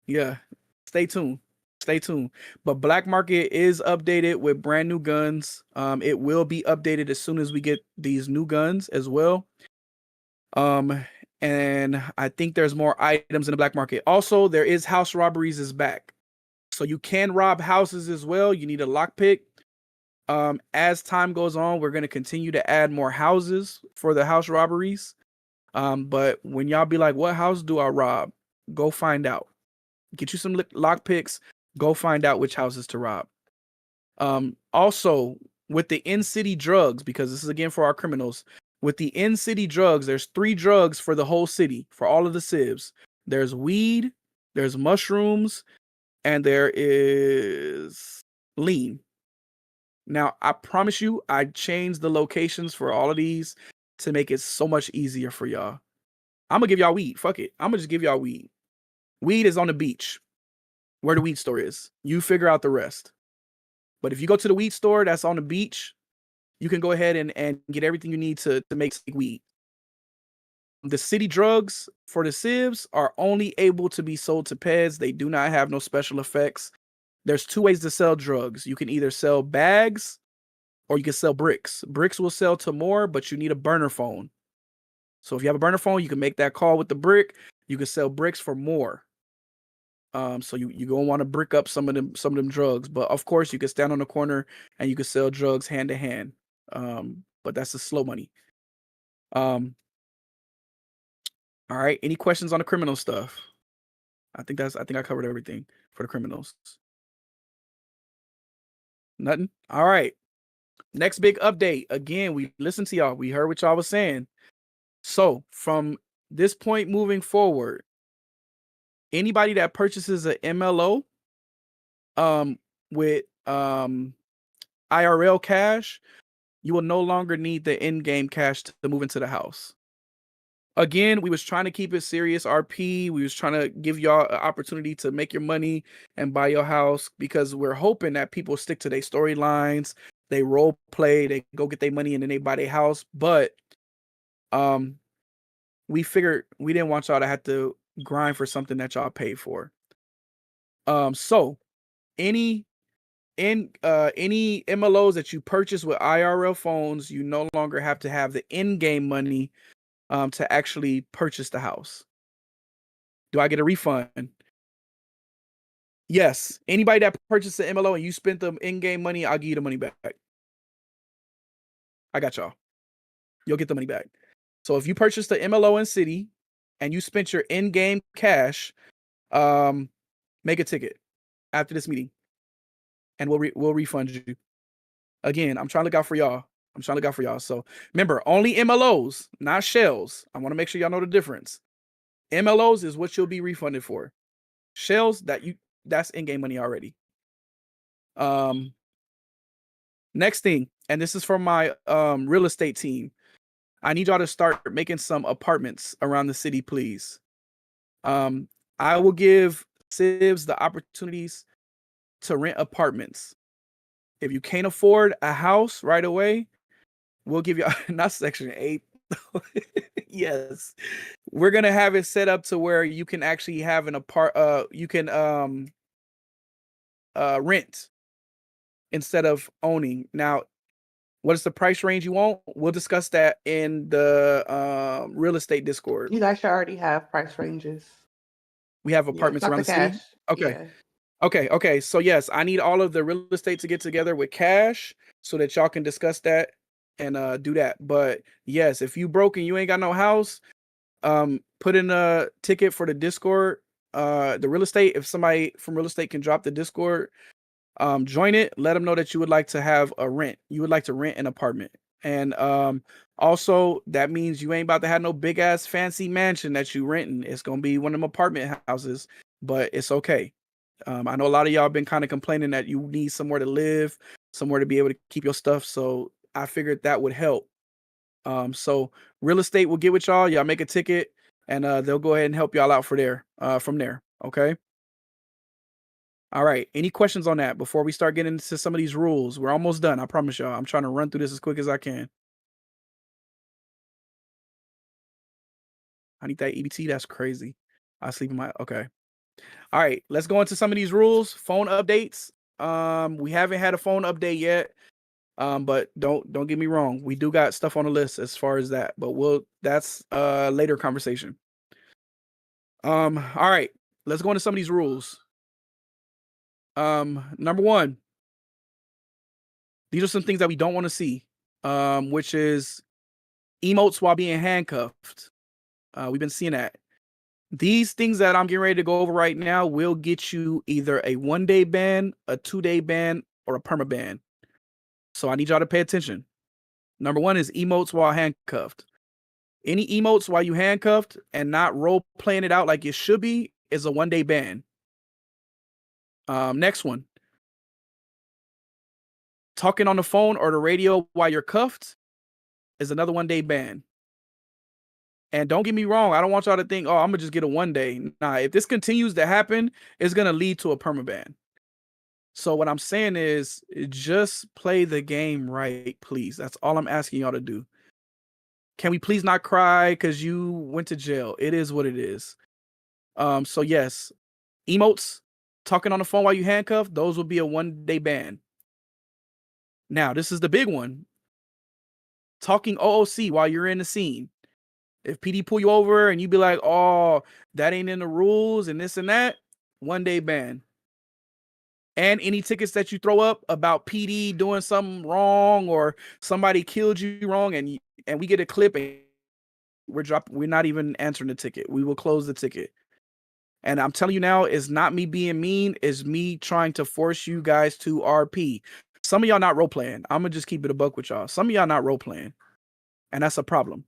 Yeah, stay tuned. Stay tuned. But black market is updated with brand new guns. It will be updated as soon as we get these new guns as well. And I think there's more items in the black market. Also, there is house robberies is back. So you can rob houses as well. You need a lockpick. As time goes on, we're going to continue to add more houses for the house robberies. But when y'all be like, what house do I rob? Go find out. Get you some lockpicks. Go find out which houses to rob. Also, with the in-city drugs, because this is again for our criminals, with the in-city drugs, there's 3 drugs for the whole city, for all of the civs. There's weed, there's mushrooms, and there is lean. Now, I promise you, I changed the locations for all of these to make it so much easier for y'all. I'm going to give y'all weed. Fuck it. I'm going to just give y'all weed. Weed is on the beach, where the weed store is. You figure out the rest. But if you go to the weed store that's on the beach, you can go ahead and get everything you need to make weed. The city drugs for the civs are only able to be sold to peds. They do not have no special effects. There's 2 ways to sell drugs. You can either sell bags or you can sell bricks. Bricks will sell to more, but you need a burner phone. So if you have a burner phone, you can make that call with the brick. You can sell bricks for more. So you gonna want to brick up some of them drugs, but of course you can stand on the corner and you can sell drugs hand to hand. But that's the slow money. All right. Any questions on the criminal stuff? I think I covered everything for the criminals. Nothing. All right. Next big update. Again, we listened to y'all. We heard what y'all was saying. So from this point moving forward, anybody that purchases an MLO with IRL cash, you will no longer need the in-game cash to move into the house. Again, we was trying to keep it serious, RP. We was trying to give y'all an opportunity to make your money and buy your house, because we're hoping that people stick to their storylines, they role play, they go get their money and then they buy their house. But we figured we didn't want y'all to have to grind for something that y'all paid for. So any MLOs that you purchase with IRL phones, you no longer have to have the in-game money to actually purchase the house. Do I get a refund? Yes. Anybody that purchased the MLO and you spent the in-game money, I'll give you the money back. I got y'all. You'll get the money back. So if you purchased the MLO in City and you spent your in-game cash, make a ticket after this meeting, and we'll refund you. Again, I'm trying to look out for y'all. So remember, only MLOs, not shells. I want to make sure y'all know the difference. MLOs is what you'll be refunded for. Shells, that's in-game money already. Next thing, and this is from my real estate team. I need y'all to start making some apartments around the city, please. I will give civs the opportunities to rent apartments. If you can't afford a house right away, we'll give you not Section 8. Yes. We're gonna have it set up to where you can actually have you can rent instead of owning. Now, what is the price range you want? We'll discuss that in the real estate Discord. You guys should already have price ranges. We have apartments not around the cash. city. Okay. Yeah. Okay. So yes, I need all of the real estate to get together with cash so that y'all can discuss that and do that. But yes, if you broke and you ain't got no house, put in a ticket for the Discord. The real estate, if somebody from real estate can drop the Discord, join it. Let them know that you would like to have a rent. You would like to rent an apartment. And also that means you ain't about to have no big ass fancy mansion that you renting. It's gonna be one of them apartment houses, but it's okay. I know a lot of y'all been kind of complaining that you need somewhere to live, somewhere to be able to keep your stuff. So I figured that would help. So real estate will get with y'all. Y'all make a ticket, and they'll go ahead and help y'all out from there. Okay. All right. Any questions on that before we start getting into some of these rules? We're almost done. I promise y'all. I'm trying to run through this as quick as I can. I need that EBT. That's crazy. I sleep in my okay. All right, let's go into some of these rules. Phone updates. We haven't had a phone update yet. But don't get me wrong. We do got stuff on the list as far as that, but that's later conversation. All right, let's go into some of these rules. Number one, these are some things that we don't want to see. Which is emotes while being handcuffed. We've been seeing that. These things that I'm getting ready to go over right now will get you either a 1-day ban, a 2-day ban, or a perma ban. So I need y'all to pay attention. Number one is emotes while handcuffed. Any emotes while you handcuffed and not role playing it out like it should be is a 1-day ban. Next one. Talking on the phone or the radio while you're cuffed is another 1-day ban. And don't get me wrong, I don't want y'all to think, oh, I'm gonna just get a 1-day. Nah, if this continues to happen, it's gonna lead to a permaban. So what I'm saying is just play the game right, please. That's all I'm asking y'all to do. Can we please not cry because you went to jail? It is what it is. So yes, emotes, talking on the phone while you handcuffed, those will be a 1-day ban. Now, this is the big one. Talking OOC while you're in the scene. If PD pull you over and you be like, oh, that ain't in the rules and this and that, 1-day ban. And any tickets that you throw up about PD doing something wrong or somebody killed you wrong, and we get a clip and we're not even answering the ticket. We will close the ticket. And I'm telling you now, it's not me being mean, it's me trying to force you guys to RP. Some of y'all not role playing. I'm gonna just keep it a buck with y'all. Some of y'all not role playing, and that's a problem.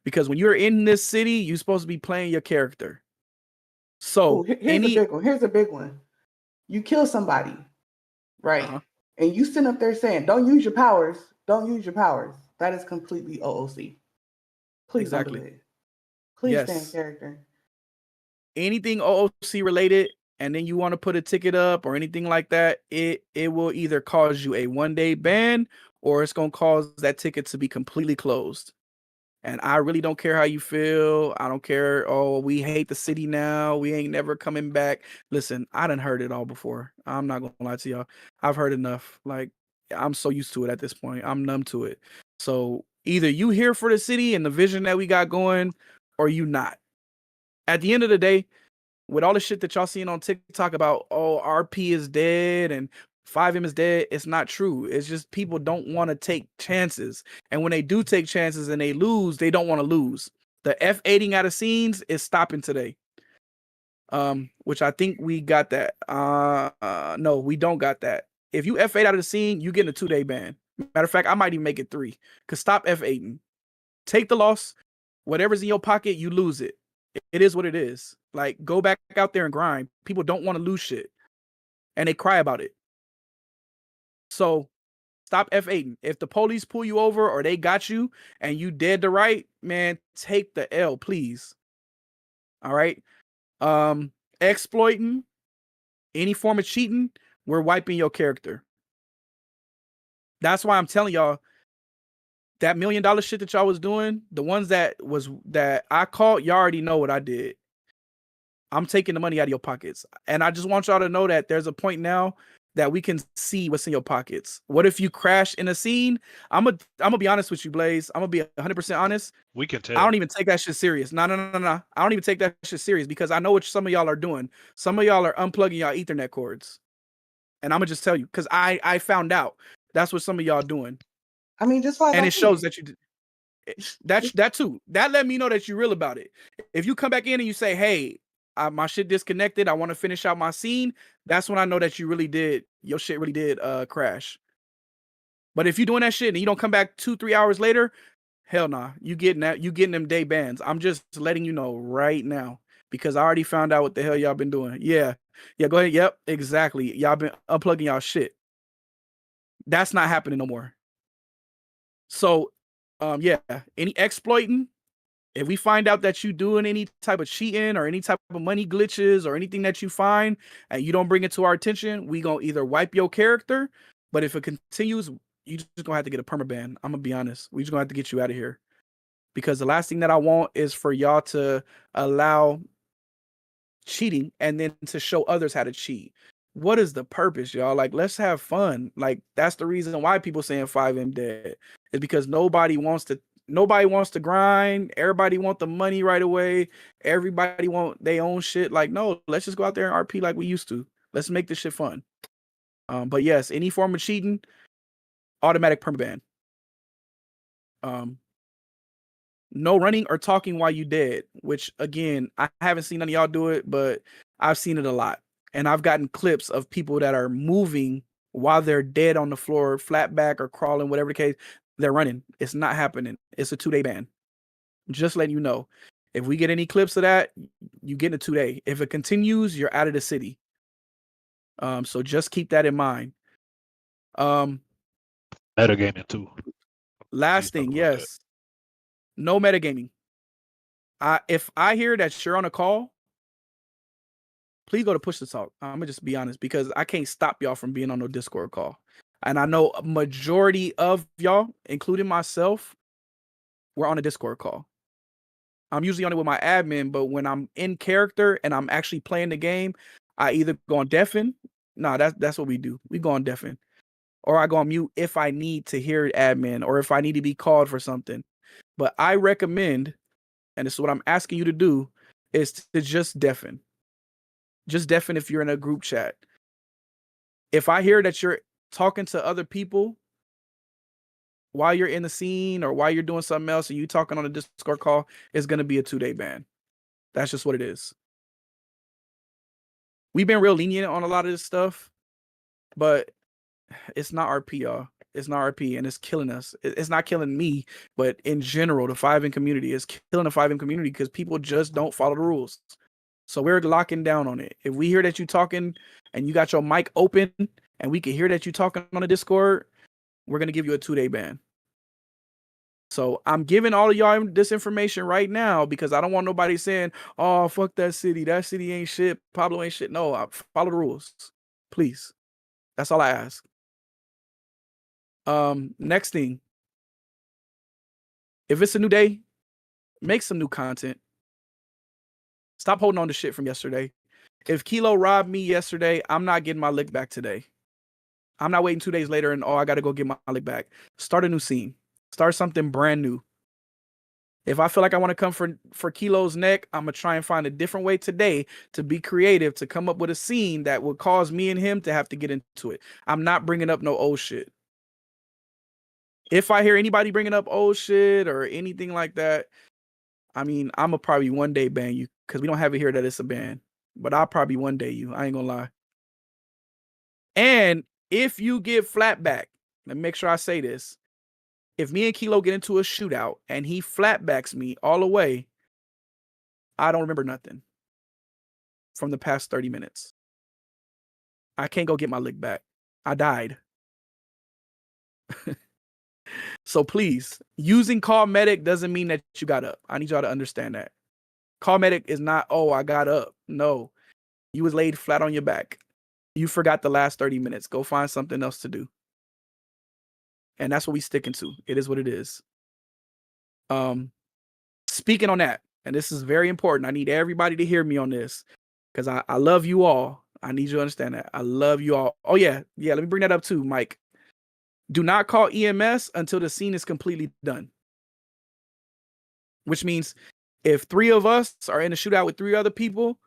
Because when you're in this city, you're supposed to be playing your character. So here's a big one. Here's a big one. You kill somebody, right? And you sit up there saying, "Don't use your powers. Don't use your powers." That is completely OOC. Please don't do it. Please stay in character. Anything OOC related, and then you want to put a ticket up or anything like that, it will either cause you a 1-day ban or it's gonna cause that ticket to be completely closed. And I really don't care how you feel. I don't care. Oh, we hate the city now. We ain't never coming back. Listen, I done heard it all before. I'm not gonna lie to y'all. I've heard enough. Like, I'm so used to it at this point. I'm numb to it. So either you here for the city and the vision that we got going, or you not. At the end of the day, with all the shit that y'all seeing on TikTok about, oh, RP is dead and 5M is dead, it's not true. It's just people don't want to take chances. And when they do take chances and they lose, they don't want to lose. The F8ing out of scenes is stopping today. Which I think we got that. No, we don't got that. If you F8 out of the scene, you get a 2-day ban. Matter of fact, I might even make it 3. Cause stop F8ing. Take the loss. Whatever's in your pocket, you lose it. It is what it is. Like, go back out there and grind. People don't want to lose shit. And they cry about it. So stop F8ing. If the police pull you over or they got you and you dead to right, man, take the L, please. All right. Exploiting, any form of cheating, we're wiping your character. That's why I'm telling y'all, that $1 million shit that y'all was doing, the ones that I caught, y'all already know what I did. I'm taking the money out of your pockets. And I just want y'all to know that there's a point now that we can see what's in your pockets. What if you crash in a scene? I'm gonna be honest with you, Blaze. I'm gonna be 100% honest. We can tell. I don't even take that shit serious. No. I don't even take that shit serious because I know what some of y'all are doing. Some of y'all are unplugging y'all Ethernet cords. And I'm gonna just tell you, because I found out that's what some of y'all doing. I mean, just like, and it shows that you did. That too. That let me know that you're real about it. If you come back in and you say, "Hey, my shit disconnected. I want to finish out my scene," that's when I know that you really did. Your shit really did crash. But if you're doing that shit and you don't come back 2-3 hours later, hell nah. You getting them day bans. I'm just letting you know right now because I already found out what the hell y'all been doing. Yeah. Go ahead. Yep, exactly. Y'all been unplugging y'all shit. That's not happening no more. So, yeah, any exploiting, if we find out that you doing any type of cheating or any type of money glitches or anything that you find and you don't bring it to our attention, we gonna either wipe your character, but if it continues, you just gonna have to get a permaban. I'm gonna be honest. We just gonna have to get you out of here. Because the last thing that I want is for y'all to allow cheating and then to show others how to cheat. What is the purpose, y'all? Like, let's have fun. Like, that's the reason why people saying 5M dead is because nobody wants to grind. Everybody want the money right away. Everybody want their own shit. Like, no, let's just go out there and RP like we used to. Let's make this shit fun. But yes, any form of cheating, automatic permaban. No running or talking while you dead, which again, I haven't seen none of y'all do it, but I've seen it a lot. And I've gotten clips of people that are moving while they're dead on the floor, flat back or crawling, whatever the case, they're running. It's not happening. It's a 2-day ban. Just letting you know. If we get any clips of that, you get a 2-day. If it continues, you're out of the city. So just keep that in mind. Metagaming too. Last thing, yes. No metagaming. If I hear that you're on a call, please go to push to talk. I'm gonna just be honest because I can't stop y'all from being on no Discord call. And I know a majority of y'all, including myself, we're on a Discord call. I'm usually on it with my admin, but when I'm in character and I'm actually playing the game, I either go on deafen. Nah, that's what we do. We go on deafen. Or I go on mute if I need to hear admin or if I need to be called for something. But I recommend, and this is what I'm asking you to do, is to just deafen. just deafen if you're in a group chat. If I hear that you're talking to other people while you're in the scene or while you're doing something else and you talking on a Discord call, it's going to be a 2-day ban. That's just what it is. We've been real lenient on a lot of this stuff, but it's not RP, y'all. It's not RP, and it's killing us. It's not killing me, but in general, the 5M community is killing the 5M community because people just don't follow the rules. So we're locking down on it. If we hear that you talking and you got your mic open and we can hear that you talking on a Discord, we're going to give you a 2-day ban. So I'm giving all of y'all this information right now because I don't want nobody saying, oh, fuck that city. That city ain't shit. Pablo ain't shit. No, follow the rules. Please. That's all I ask. Next thing. If it's a new day, make some new content. Stop holding on to shit from yesterday. If Kilo robbed me yesterday, I'm not getting my lick back today. I'm not waiting 2 days later and, I got to go get my lick back. Start a new scene. Start something brand new. If I feel like I want to come for Kilo's neck, I'm going to try and find a different way today to be creative, to come up with a scene that would cause me and him to have to get into it. I'm not bringing up no old shit. If I hear anybody bringing up old shit or anything like that, I mean, I'm going to probably one day ban you because we don't have it here that it's a ban. But I'll probably one day you. I ain't going to lie. And if you get flat back, let me make sure I say this. If me and Kilo get into a shootout and he flatbacks me all the way, I don't remember nothing from the past 30 minutes. I can't go get my lick back. I died. So please, using Call Medic doesn't mean that you got up. I need y'all to understand that. Call Medic is not, I got up. No, you was laid flat on your back. You forgot the last 30 minutes. Go find something else to do. And that's what we sticking to. It is what it is. Speaking on that, and this is very important. I need everybody to hear me on this because I love you all. I need you to understand that. I love you all. Oh, yeah. Yeah, let me bring that up too, Mike. Do not call EMS until the scene is completely done. Which means if 3 of us are in a shootout with 3 other people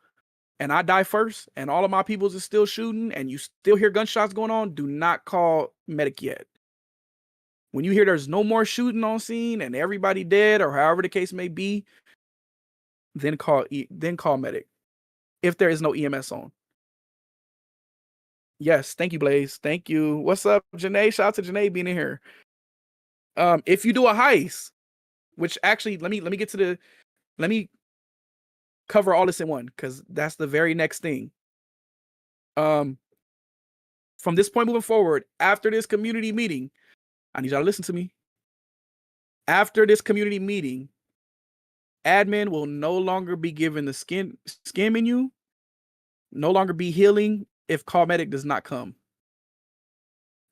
and I die first and all of my peoples is still shooting and you still hear gunshots going on, do not call medic yet. When you hear there's no more shooting on scene and everybody dead or however the case may be, then call medic if there is no EMS on. Yes, thank you, Blaze. Thank you. What's up, Janae? Shout out to Janae being in here. If you do a heist, which actually let me cover all this in one because that's the very next thing. From this point moving forward, after this community meeting, I need y'all to listen to me. After this community meeting, admin will no longer be given the skin menu, no longer be healing if Call Medic does not come.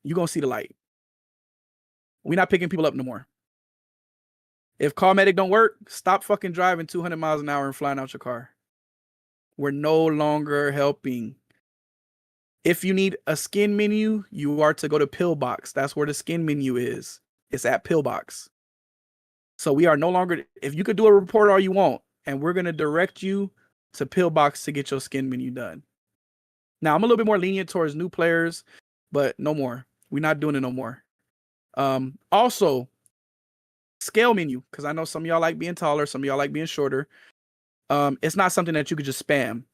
You're going to see the light. We're not picking people up no more. If Call Medic don't work, stop fucking driving 200 miles an hour and flying out your car. We're no longer helping. If you need a skin menu, you are to go to Pillbox. That's where the skin menu is. It's at Pillbox. So we are no longer, if you could do a report all you want, and we're going to direct you to Pillbox to get your skin menu done. Now, I'm a little bit more lenient towards new players, but no more. We're not doing it no more. Also, scale menu, because I know some of y'all like being taller, some of y'all like being shorter. It's not something that you could just spam.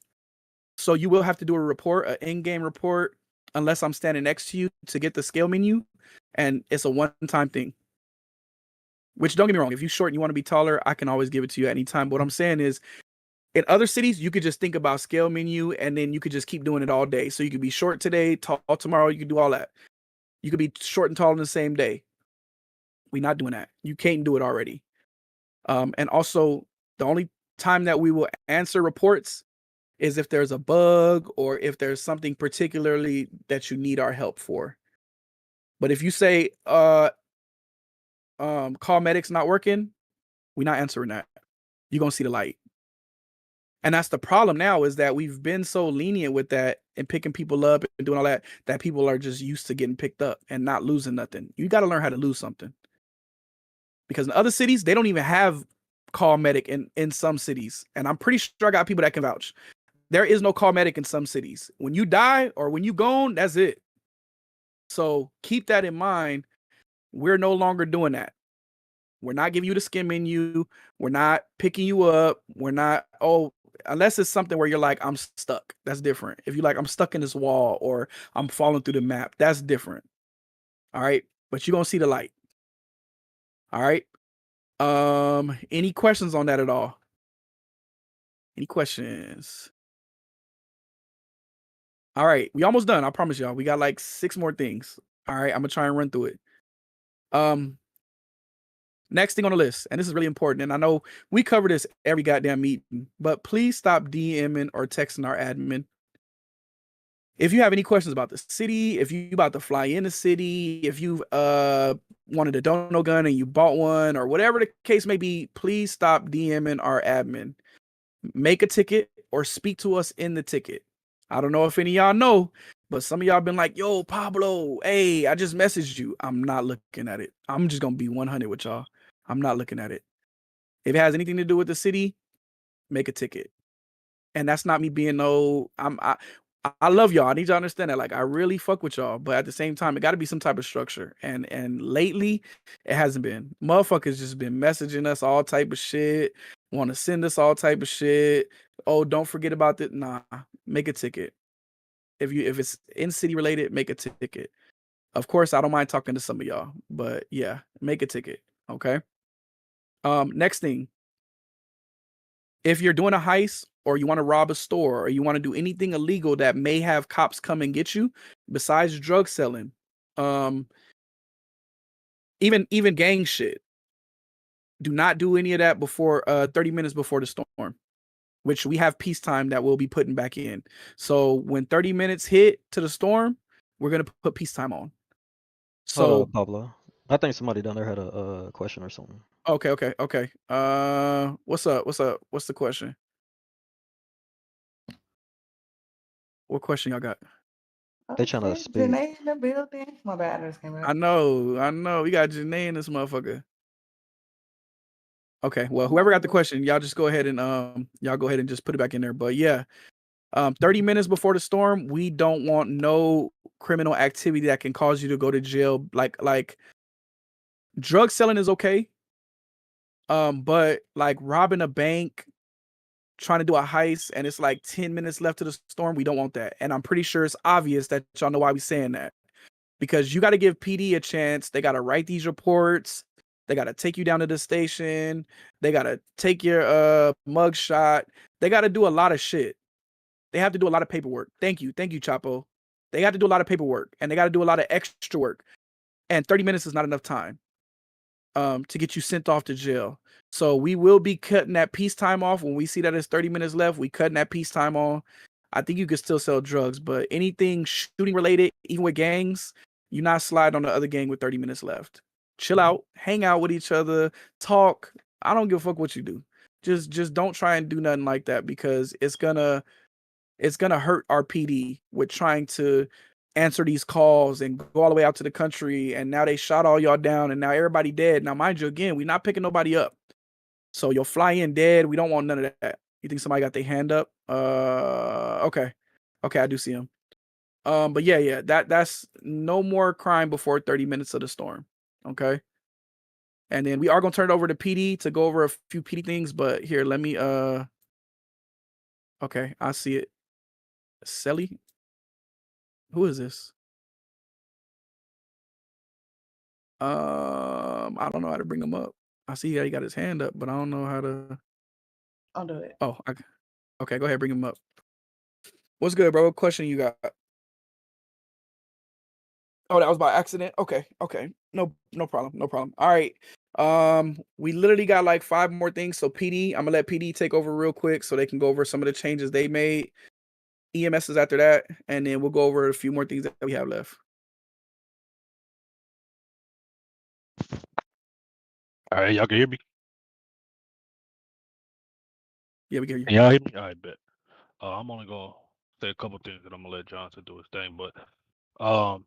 So you will have to do a report, an in-game report, unless I'm standing next to you to get the scale menu. And it's a one-time thing. Which, don't get me wrong, if you're short and you want to be taller, I can always give it to you at any time. But what I'm saying is, in other cities, you could just think about scale menu, and then you could just keep doing it all day. So you could be short today, tall tomorrow, you could do all that. You could be short and tall in the same day. We're not doing that. You can't do it already. And also, the only time that we will answer reports is if there's a bug or if there's something particularly that you need our help for. But if you say call medic's not working, we're not answering that. You're gonna see the light. And that's the problem now, is that we've been so lenient with that and picking people up and doing all that people are just used to getting picked up and not losing nothing. You got to learn how to lose something. Because in other cities, they don't even have call medic in some cities. And I'm pretty sure I got people that can vouch. There is no call medic in some cities. When you die or when you gone, that's it. So keep that in mind. We're no longer doing that. We're not giving you the skin menu. We're not picking you up. We're not, unless it's something where you're like, I'm stuck. That's different. If you're like, I'm stuck in this wall or I'm falling through the map, that's different. All right. But you're going to see the light. All right. Any questions on that at all? Any questions? All right. We almost done. I promise y'all. We got like 6 more things. All right. I'm going to try and run through it. Next thing on the list, and this is really important, and I know we cover this every goddamn meeting, but please stop DMing or texting our admin. If you have any questions about the city, if you about to fly in the city, if you wanted a dono gun and you bought one, or whatever the case may be, please stop DMing our admin. Make a ticket or speak to us in the ticket. I don't know if any of y'all know, but some of y'all been like, yo, Pablo, hey, I just messaged you. I'm not looking at it. I'm just going to be 100 with y'all. I'm not looking at it. If it has anything to do with the city, make a ticket. And that's not me being I love y'all. I need y'all to understand that. Like, I really fuck with y'all, but at the same time, it got to be some type of structure. And lately, it hasn't been. Motherfuckers just been messaging us all type of shit, want to send us all type of shit. Oh, don't forget about this. Nah, make a ticket. If it's in city related, make a ticket. Of course, I don't mind talking to some of y'all, but yeah, make a ticket. Okay. Next thing, if you're doing a heist or you want to rob a store or you want to do anything illegal that may have cops come and get you, besides drug selling, even gang shit, do not do any of that before 30 minutes before the storm, which we have peacetime that we'll be putting back in. So when 30 minutes hit to the storm, we're gonna put peacetime on. So Pablo, I think somebody down there had a question or something. Okay. What's up? What's the question? What question y'all got? They trying to speak. Janae in the building. My bad, I just came I up. know. We got Janae in this motherfucker. Okay, well, whoever got the question, y'all just go ahead and just put it back in there. But yeah, 30 minutes before the storm, we don't want no criminal activity that can cause you to go to jail. Like drug selling is okay. But like robbing a bank, trying to do a heist, and it's like 10 minutes left to the storm, we don't want that. And I'm pretty sure it's obvious that y'all know why we saying that. Because you got to give PD a chance. They got to write these reports. They got to take you down to the station. They got to take your mug shot. They got to do a lot of shit. They have to do a lot of paperwork. Thank you, Chapo. They got to do a lot of paperwork, and they got to do a lot of extra work. And 30 minutes is not enough time to get you sent off to jail. So we will be cutting that peacetime off. When we see that it's 30 minutes left, we cutting that peacetime on. I think you could still sell drugs, but anything shooting related, even with gangs, you're not sliding on the other gang with 30 minutes left. Chill out, hang out with each other, talk. I don't give a fuck what you do. Just don't try and do nothing like that, because it's gonna hurt our PD with trying to answer these calls and go all the way out to the country. And now they shot all y'all down, and now everybody dead. Now, mind you, again, we're not picking nobody up. So you'll fly in dead. We don't want none of that. You think somebody got their hand up? Okay, I do see him. But yeah, that's no more crime before 30 minutes of the storm. Okay. And then we are gonna turn it over to PD to go over a few PD things. But here, let me okay, I see it. Selly? Who is this? I don't know how to bring him up. I see how he got his hand up, but I don't know how to. I'll do it. Oh, okay, go ahead, bring him up. What's good, bro? What question you got? Oh, that was by accident. Okay. No problem. All right. We literally got like 5 more things. So PD, I'm gonna let PD take over real quick so they can go over some of the changes they made. EMS is after that, and then we'll go over a few more things that we have left. All right, y'all can hear me? Yeah, we can hear you. Can y'all hear me? All right, bet. I'm only gonna say a couple things, and I'm gonna let Johnson do his thing. But for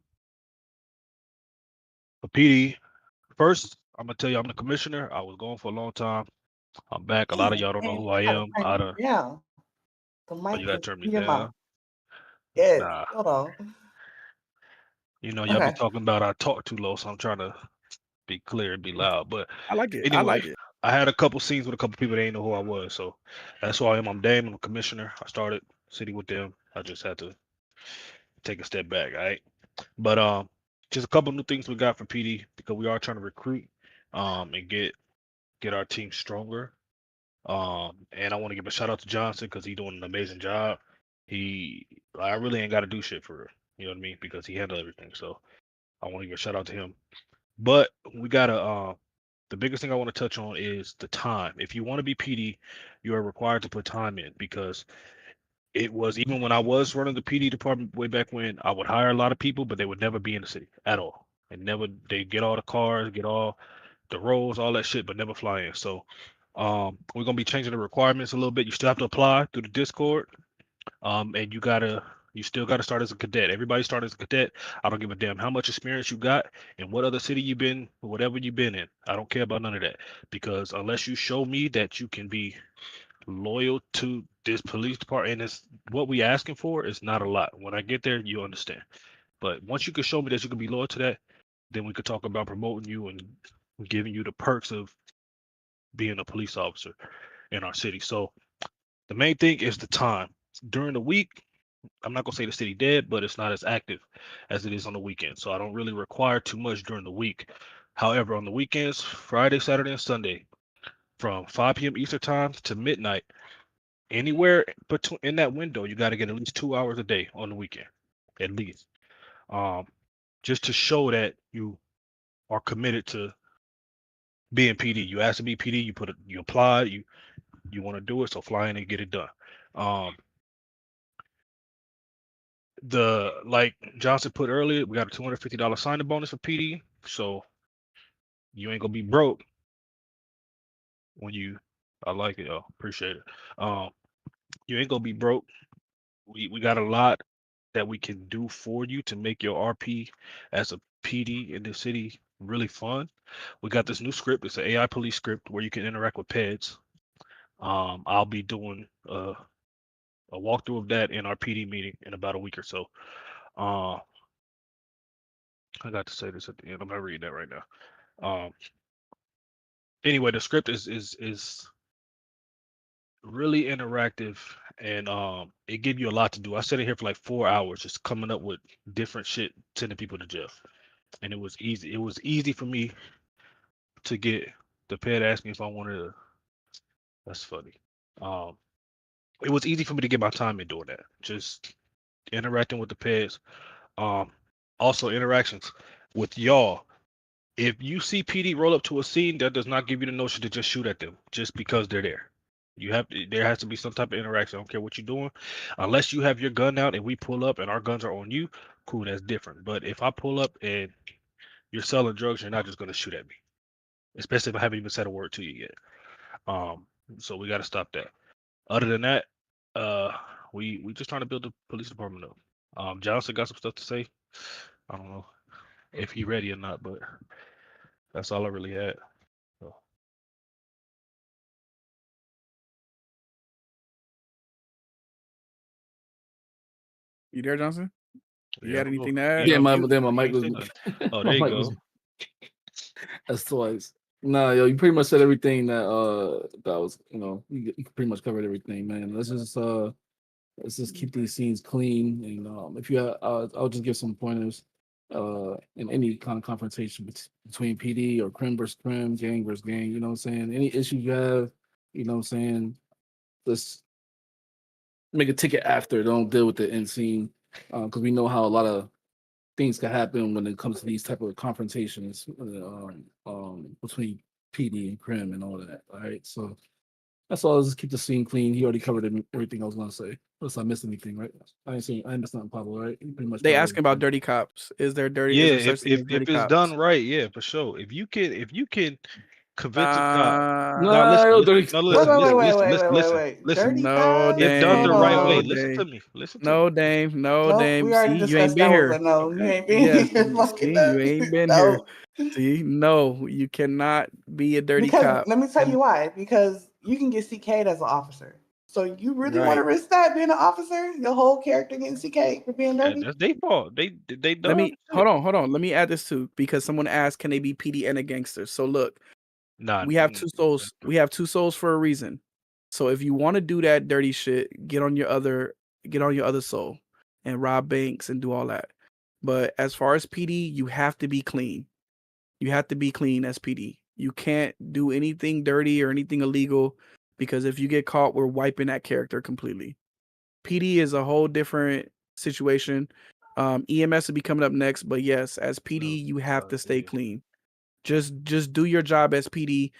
PD, first, I'm gonna tell you I'm the commissioner. I was gone for a long time. I'm back. A lot of y'all don't know who I am. Yeah. The Oh, mic you gotta is turn me in your mouth. down. Yes. Nah, Hold on. y'all be Okay. talking about I talk too low, so I'm trying to be clear and be loud. But I like it. I anyway, like it. I had a couple scenes with a couple people that didn't know who I was, so that's who I am. I'm Dame. I'm a commissioner. I started city with them. I just had to take a step back. All right, but just a couple new things we got for PD because we are trying to recruit, and get our team stronger. And I want to give a shout out to Johnson because he's doing an amazing job. I really ain't got to do shit for real. You know what I mean? Because he handled everything. So I want to give a shout out to him. But we gotta. The biggest thing I want to touch on is the time. If you want to be PD, you are required to put time in because it was even when I was running the PD department way back when I would hire a lot of people, but they would never be in the city at all. And never they get all the cars, get all the roles, all that shit, but never fly in. So we're gonna be changing the requirements a little bit. You still have to apply through the Discord. And you still gotta start as a cadet. Everybody start as a cadet. I don't give a damn how much experience you got and what other city you've been, whatever you've been in. I don't care about none of that. Because unless you show me that you can be loyal to this police department, and it's what we asking for is not a lot. When I get there, you understand. But once you can show me that you can be loyal to that, then we could talk about promoting you and giving you the perks of being a police officer in our city. So the main thing is the time. During the week, I'm not gonna say the city dead, but it's not as active as it is on the weekend. So I don't really require too much during the week. However, on the weekends, Friday, Saturday, and Sunday, from 5 p.m. Eastern time to midnight, anywhere between in that window, you got to get at least 2 hours a day on the weekend, at least, um, just to show that you are committed to being PD. You asked to be PD, you applied, you want to do it, so fly in and get it done. Um, like Johnson put earlier, we got a $250 signing bonus for PD, so you ain't gonna be broke when you. I like it, yo. Appreciate it. Um, you ain't gonna be broke. We got a lot that we can do for you to make your RP as a PD in the city really fun. We got this new script. It's an AI police script where you can interact with peds. I'll be doing a walkthrough of that in our PD meeting in about a week or so. I got to say this at the end. I'm not reading that right now. Anyway, the script is really interactive and it give you a lot to do. I sat in here for like 4 hours just coming up with different shit, sending people to jail. And it was easy. It was easy for me to get the ped asked me if I wanted to. That's funny. Um, it was easy for me to get my time in doing that. Just interacting with the peds. Also interactions with y'all. If you see PD roll up to a scene, that does not give you the notion to just shoot at them just because they're there. There has to be some type of interaction. I don't care what you're doing. Unless you have your gun out and we pull up and our guns are on you, cool, that's different. But if I pull up and you're selling drugs, you're not just gonna shoot at me. Especially if I haven't even said a word to you yet. So we gotta stop that. Other than that, uh we just trying to build the police department up. Johnson got some stuff to say. I don't know if he ready or not, but that's all I really had. So. You there, Johnson? You Yeah, got I don't know. anything to add? Yeah, my You mic ain't was. say nothing. Oh, My there you mic go. was. That's twice. Nah, yo, you pretty much said everything that was, you pretty much covered everything, man. Let's just keep these scenes clean, and if you, I'll just give some pointers. In any kind of confrontation between PD or crim versus crim, gang versus gang, you know what I'm saying? Any issues you have, you know what I'm saying? Let's make a ticket after. Don't deal with it in scene, because we know how a lot of things can happen when it comes to these type of confrontations between PD and crim and all that. All right, so that's all. Let's just keep the scene clean. He already covered everything I was gonna say. Unless I missed anything, right? I missed nothing, Pablo, right? He pretty much They covered asking about everything. dirty cops. Is there Yeah, such thing as dirty if it's cops? done right, yeah, for sure. If you can convince them, now Nah, yo, dirty. Wait. listen. Dirty No, cops? If done Hold the Dame. right way, No, on. listen to Dame. me. Listen to me. No, Dame. No, Nope, Dame. we already See, you ain't discussed been that was here. a no. You Okay. ain't been Yes. here. Fuck See, it you up. ain't been here. No. See, no, you cannot be a dirty Because cop. let me tell And you why. Because you can get CK'd as an officer. So you really want to risk that being an officer? Your whole character getting CK for being dirty? That's their fault. They Let done. me hold on. Let me add this too, because someone asked, can they be PD and a gangster? So look, Nah, we have two souls. We have two souls for a reason. So if you want to do that dirty shit, get on your other soul and rob banks and do all that. But as far as PD, you have to be clean. You have to be clean as PD. You can't do anything dirty or anything illegal, because if you get caught, we're wiping that character completely. PD is a whole different situation. EMS will be coming up next, but yes, as PD, you have to stay clean. Just do your job as PD.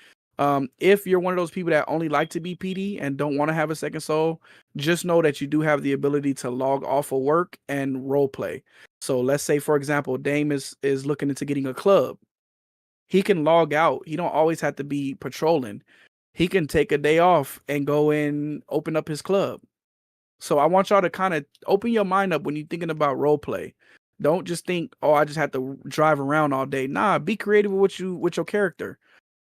If you're one of those people that only like to be PD and don't want to have a second soul, just know that you do have the ability to log off of work and role play. So let's say, for example, Dame is looking into getting a club. He can log out. He don't always have to be patrolling. He can take a day off and go in, open up his club. So I want y'all to kind of open your mind up when you're thinking about role play. Don't just think, oh, I just have to drive around all day. Nah, be creative with your character.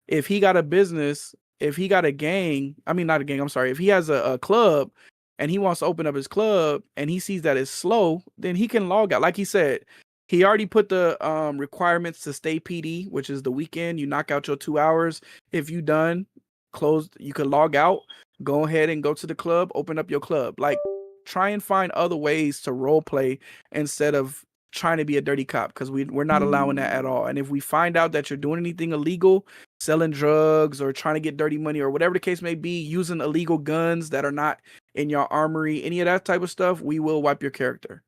If he got a business, if he got a gang, I mean not a gang, I'm sorry. If he has a club and he wants to open up his club and he sees that it's slow, then he can log out. Like he said, he already put the requirements to stay PD, which is the weekend. You knock out your 2 hours. If you done, closed, you can log out. Go ahead and go to the club, open up your club. Like, try and find other ways to role play instead of trying to be a dirty cop, because we're not allowing that at all. And if we find out that you're doing anything illegal, selling drugs or trying to get dirty money or whatever the case may be, using illegal guns that are not in your armory, any of that type of stuff, we will wipe your character.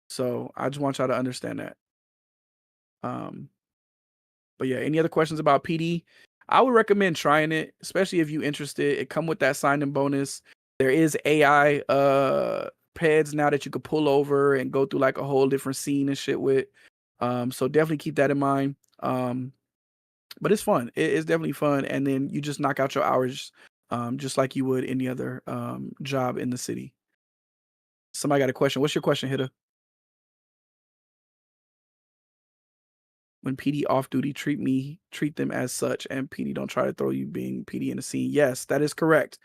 So I just want y'all to understand that. But yeah, any other questions about PD? I would recommend trying it, especially if you're interested. It come with that sign-in bonus. There is AI peds now that you could pull over and go through like a whole different scene and shit with. So definitely keep that in mind. But it's fun. It's definitely fun. And then you just knock out your hours just like you would any other job in the city. Somebody got a question. What's your question, Hitta? When PD off duty, treat them as such, and PD don't try to throw you being PD in the scene. Yes, that is correct.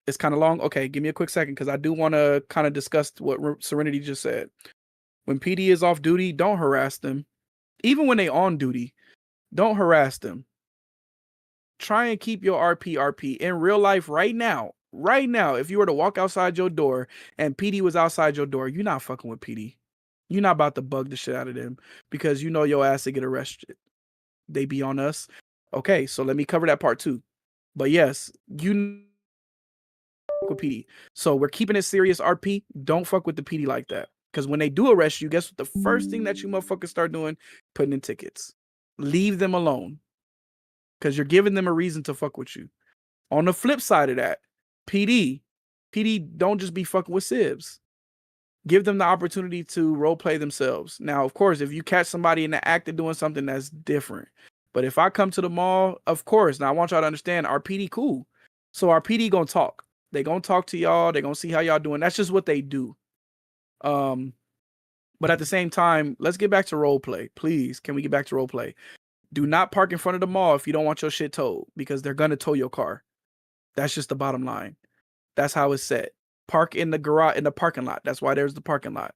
It's kind of long. Okay, give me a quick second, because I do want to kind of discuss what Serenity just said. When PD is off duty, don't harass them. Even when they on duty, don't harass them. Try and keep your RP. In real life right now, if you were to walk outside your door and PD was outside your door, you're not fucking with PD. You're not about to bug the shit out of them, because you know your ass to get arrested. They be on us. Okay, so let me cover that part too. But yes, you with PD. So we're keeping it serious, RP. Don't fuck with the PD like that. Because when they do arrest you, guess what the first thing that you motherfuckers start doing? Putting in tickets. Leave them alone. Because you're giving them a reason to fuck with you. On the flip side of that, PD don't just be fucking with civs. Give them the opportunity to role play themselves. Now, of course, if you catch somebody in the act of doing something, that's different. But if I come to the mall, of course, now I want y'all to understand, our PD cool. So our PD gonna talk. They gonna talk to y'all. They gonna see how y'all doing. That's just what they do. But at the same time, let's get back to role play. Please, can we get back to role play? Do not park in front of the mall if you don't want your shit towed, because they're gonna tow your car. That's just the bottom line. That's how it's set. Park in the garage, in the parking lot. That's why there's the parking lot.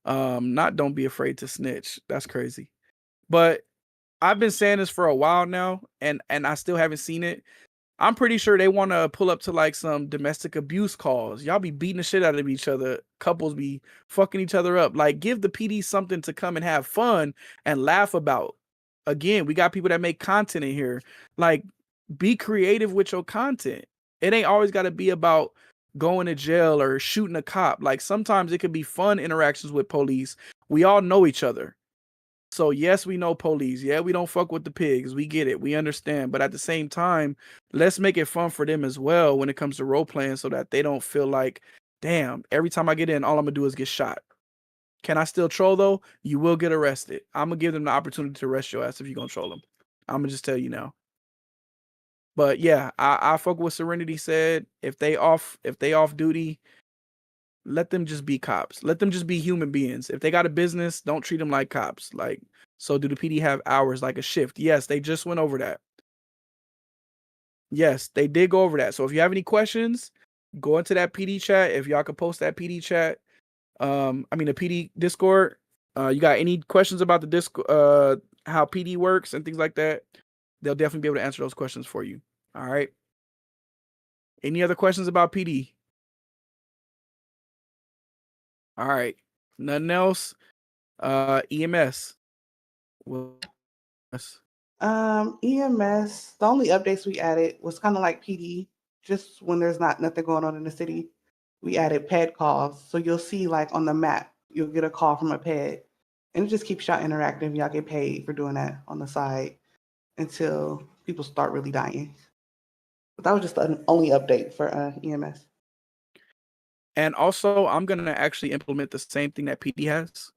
Not don't be afraid to snitch. That's crazy. But I've been saying this for a while now, and I still haven't seen it. I'm pretty sure they want to pull up to like some domestic abuse calls. Y'all be beating the shit out of each other. Couples be fucking each other up. Like, give the PD something to come and have fun and laugh about. Again, we got people that make content in here. Like, be creative with your content. It ain't always got to be about going to jail or shooting a cop. Like, sometimes it could be fun interactions with police. We all know each other. So yes, we know police. Yeah, we don't fuck with the pigs. We get it. We understand. But at the same time, let's make it fun for them as well when it comes to role playing, so that they don't feel like, damn, every time I get in, all I'm gonna do is get shot. Can I still troll though? You will get arrested. I'm gonna give them the opportunity to arrest your ass if you're gonna troll them. I'm gonna just tell you now. But yeah, I fuck with what Serenity said. If they off duty, let them just be cops. Let them just be human beings. If they got a business, don't treat them like cops. Like, so do the PD have hours like a shift? Yes, they just went over that. Yes, they did go over that. So if you have any questions, go into that PD chat. If y'all could post that PD chat, the PD Discord. You got any questions about the Discord, how PD works and things like that? They'll definitely be able to answer those questions for you. All right. Any other questions about PD? All right. Nothing else. EMS. EMS, the only updates we added was kind of like PD, just when there's nothing going on in the city. We added ped calls. So you'll see like on the map, you'll get a call from a ped. And it just keeps y'all interactive. Y'all get paid for doing that on the side until people start really dying. But that was just the only update for EMS. And also, I'm going to actually implement the same thing that PD has.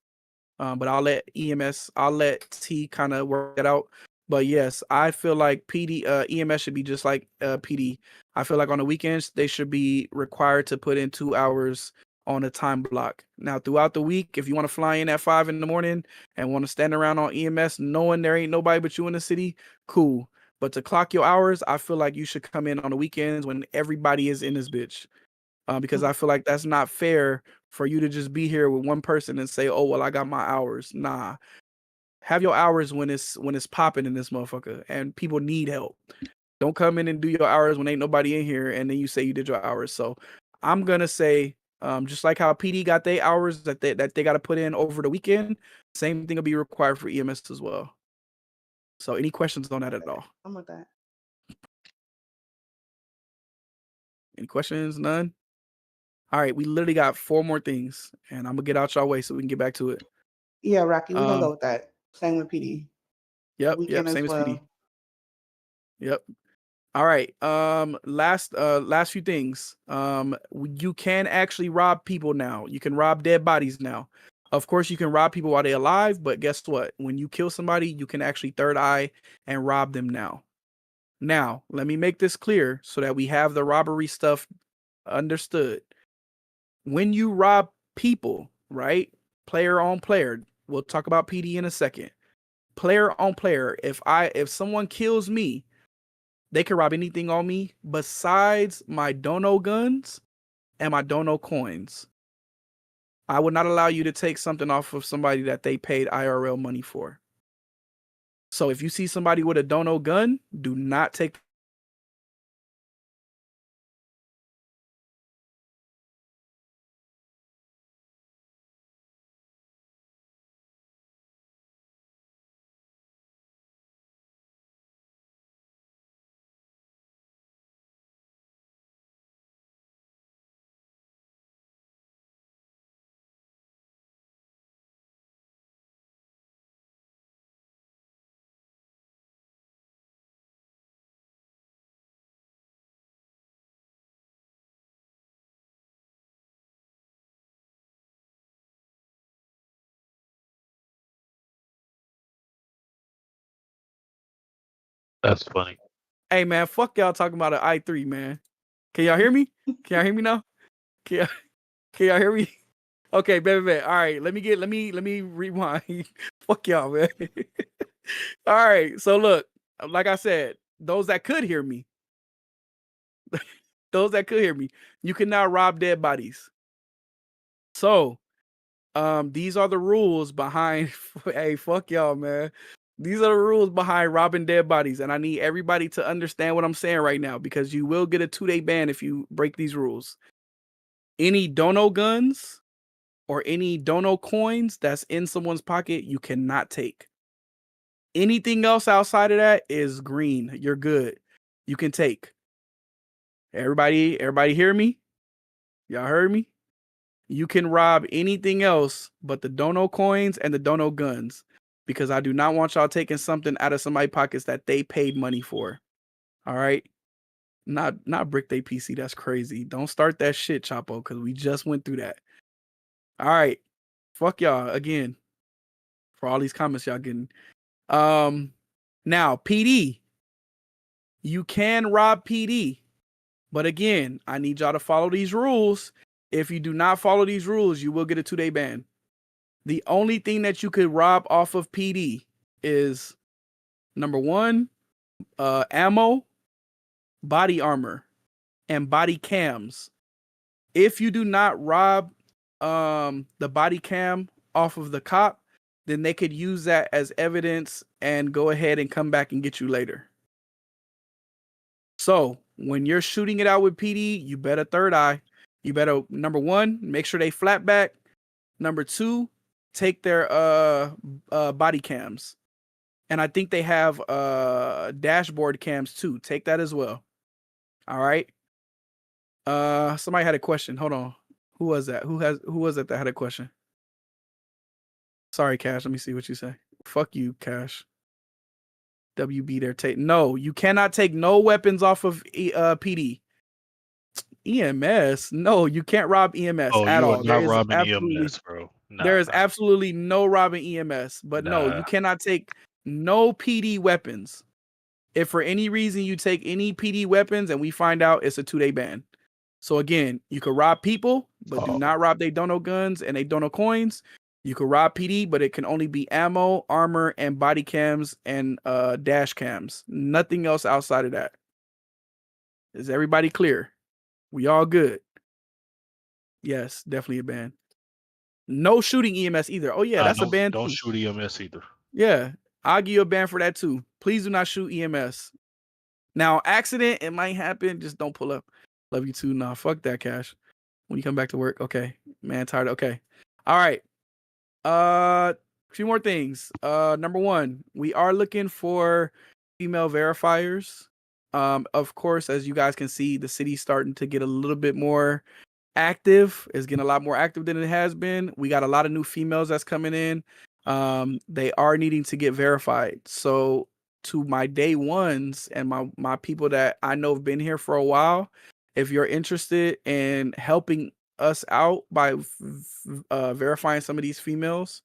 But I'll let T kind of work it out. But yes, I feel like EMS should be just like PD. I feel like on the weekends, they should be required to put in 2 hours on a time block. Now, throughout the week, if you want to fly in at 5 in the morning and want to stand around on EMS knowing there ain't nobody but you in the city, cool. But to clock your hours, I feel like you should come in on the weekends when everybody is in this bitch. Because I feel like that's not fair for you to just be here with one person and say, "Oh, well, I got my hours." Nah, have your hours when it's popping in this motherfucker and people need help. Don't come in and do your hours when ain't nobody in here and then you say you did your hours. So I'm gonna say, just like how PD got their hours that they got to put in over the weekend, same thing will be required for EMS as well. So any questions on that at all? I'm with that. Any questions? None. All right, we literally got 4 more things, and I'm gonna get out y'all way so we can get back to it. Yeah, Rocky, we're gonna go with that. Same with PD. Yep, Weekend same as well. PD. Yep. All right. Last few things. You can actually rob people now. You can rob dead bodies now. Of course, you can rob people while they're alive, but guess what? When you kill somebody, you can actually third eye and rob them now. Now, let me make this clear so that we have the robbery stuff understood. When you rob people, right? Player on player. We'll talk about PD in a second. Player on player. If someone kills me, they can rob anything on me besides my dono guns and my dono coins. I would not allow you to take something off of somebody that they paid IRL money for. So if you see somebody with a dono gun, do not take. That's funny. Hey man, fuck y'all talking about an i3, man. Can y'all hear me? Can y'all hear me now? Can y'all hear me? Okay, baby. All right, let me rewind. Fuck y'all, man. All right, so look, like I said, those that could hear me, you can now rob dead bodies. So, these are the rules behind. Hey, fuck y'all, man. These are the rules behind robbing dead bodies, and I need everybody to understand what I'm saying right now because you will get a 2-day ban if you break these rules. Any dono guns or any dono coins that's in someone's pocket, you cannot take. Anything else outside of that is green. You're good. You can take. Everybody hear me? Y'all heard me? You can rob anything else but the dono coins and the dono guns because I do not want y'all taking something out of somebody's pockets that they paid money for. All right? Not brick they PC. That's crazy. Don't start that shit, Chapo, because we just went through that. All right. Fuck y'all again for all these comments y'all getting. Now, PD. You can rob PD. But again, I need y'all to follow these rules. If you do not follow these rules, you will get a 2-day ban. The only thing that you could rob off of PD is number 1, ammo, body armor, and body cams. If you do not rob the body cam off of the cop, then they could use that as evidence and go ahead and come back and get you later. So when you're shooting it out with PD, you better third eye. You better, number one, make sure they flat back. Number two, take their body cams. And I think they have dashboard cams too. Take that as well. All right. Somebody had a question. Hold on. Who was that? Who was it that had a question? Sorry, Cash. Let me see what you say. Fuck you, Cash. WB there. No, you cannot take no weapons off of PD. EMS. No, you can't rob EMS Oh, at you are all. not robbing EMS, bro. There is Nah. absolutely no robbing EMS. But no, you Nah. cannot take no PD weapons. If for any reason you take any PD weapons and we find out, it's a 2-day ban. So again, you could rob people, but do not rob they dono guns and they dono coins. You could rob PD, but it can only be ammo, armor, and body cams and dash cams. Nothing else outside of that. Is everybody clear? We all good? Yes, definitely a ban. No shooting EMS either. Oh yeah, that's a ban Don't too. shoot EMS either. Yeah, I'll give you a ban for that too. Please do not shoot EMS. Now, accident, it might happen. Just don't pull up. Love you too. Nah, fuck that, Cash. When you come back to work, okay. Man, tired. Okay. All right. A few more things. Number one, we are looking for female verifiers. Of course, as you guys can see, the city's starting to get a little bit more active. It's getting a lot more active than it has been. We got a lot of new females that's coming in. They are needing to get verified. So to my day ones and my people that I know have been here for a while, if you're interested in helping us out by verifying some of these females,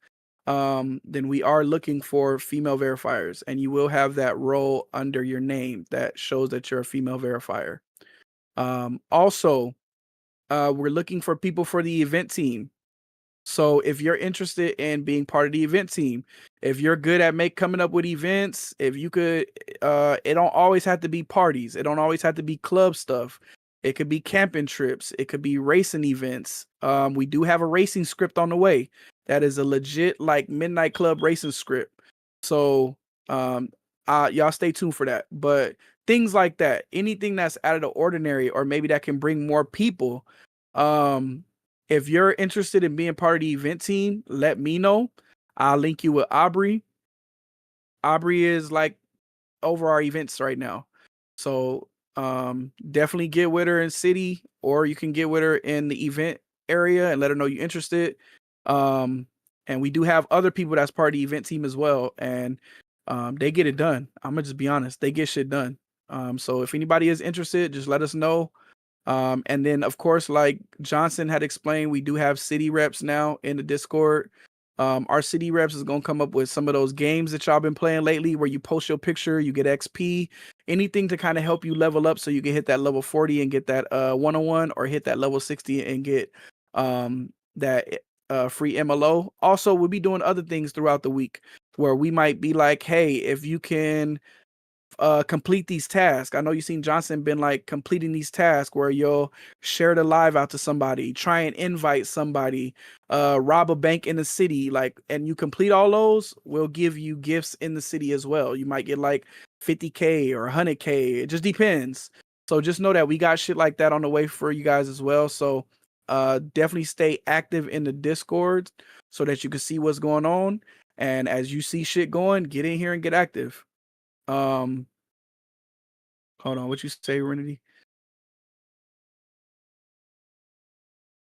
then we are looking for female verifiers, and you will have that role under your name that shows that you're a female verifier. Also, we're looking for people for the event team. So if you're interested in being part of the event team, if you're good at coming up with events, if you could, it don't always have to be parties. It don't always have to be club stuff. It could be camping trips. It could be racing events. We do have a racing script on the way. That is a legit like midnight club racing script. So y'all stay tuned for that. But things like that, anything that's out of the ordinary, or maybe that can bring more people. If you're interested in being part of the event team, let me know. I'll link you with Aubrey. Aubrey is like over our events right now. So definitely get with her in city, or you can get with her in the event area and let her know you're interested. And we do have other people that's part of the event team as well. And they get it done. I'm gonna just be honest. They get shit done. So if anybody is interested, just let us know. And then, of course, like Johnson had explained, we do have city reps now in the Discord. Our city reps is going to come up with some of those games that y'all been playing lately where you post your picture, you get XP, anything to kind of help you level up so you can hit that level 40 and get that 101, or hit that level 60 and get that free MLO. Also, we'll be doing other things throughout the week where we might be like, hey, if you can complete these tasks. I know you've seen Johnson been like completing these tasks where you'll share the live out to somebody, try and invite somebody, rob a bank in the city, like, and you complete all those, we'll give you gifts in the city as well. You might get like 50K or 100K. It just depends. So just know that we got shit like that on the way for you guys as well. So definitely stay active in the Discord so that you can see what's going on. And as you see shit going, get in here and get active. Hold on, what you say, Renity?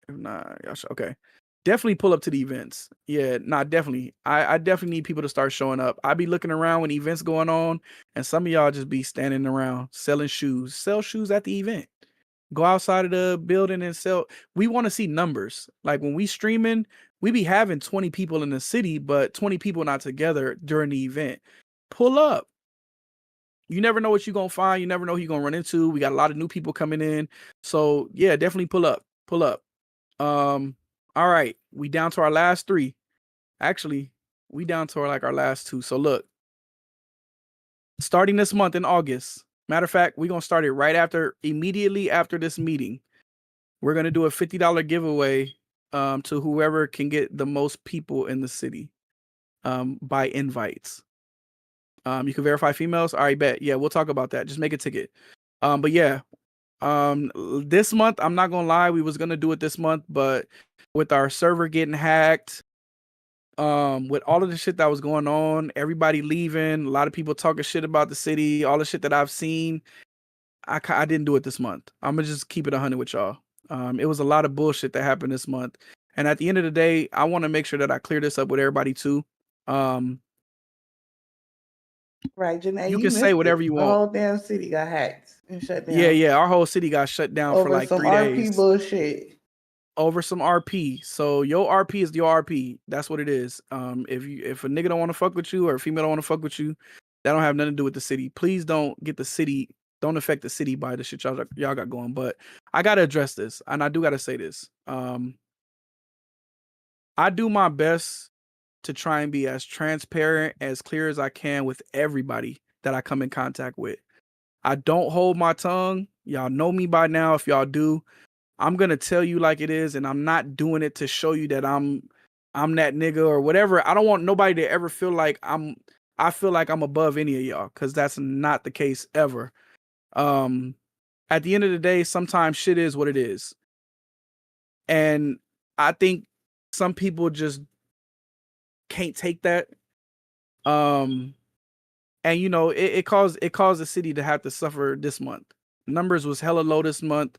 If not, okay. Definitely pull up to the events. Yeah, definitely. I definitely need people to start showing up. I be looking around when events going on, and some of y'all just be standing around selling shoes. Sell shoes at the event. Go outside of the building and sell. We want to see numbers. Like when we streaming, we be having 20 people in the city, but 20 people not together during the event. Pull up. You never know what you're going to find. You never know who you're going to run into. We got a lot of new people coming in. So yeah, definitely pull up. Pull up. All right. We down to our last 3. Actually, we down to our last 2. So look, starting this month in August, Matter of fact, we're gonna start it immediately after this meeting. We're gonna do a $50 giveaway to whoever can get the most people in the city by invites. You can verify females. All right, bet. Yeah, we'll talk about that. Just make a ticket. But yeah, this month, I'm not gonna lie, we was gonna do it this month, but with our server getting hacked, with all of the shit that was going on, everybody leaving, a lot of people talking shit about the city, all the shit that I've seen, I didn't do it this month. I'm gonna just keep it 100 with y'all. It was a lot of bullshit that happened this month, and at the end of the day, I want to make sure that I clear this up with everybody too. Right, Janae, You you can say missed whatever it. you The want. whole damn city got hacked and shut down. Yeah, our whole city got shut down for over like some 3 RP days. bullshit. Over some RP. So your RP is your RP. That's what it is. If a nigga don't want to fuck with you or a female don't want to fuck with you, that don't have nothing to do with the city. Please don't affect the city by the shit y'all got going. But I gotta address this, and I do gotta say this. I do my best to try and be as transparent, as clear as I can with everybody that I come in contact with. I don't hold my tongue. Y'all know me by now. If y'all do, I'm gonna tell you like it is, and I'm not doing it to show you that I'm that nigga or whatever. I don't want nobody to ever feel like I feel like I'm above any of y'all, because that's not the case ever. At the end of the day, sometimes shit is what it is. And I think some people just can't take that. And you know, it caused the city to have to suffer this month. Numbers was hella low this month.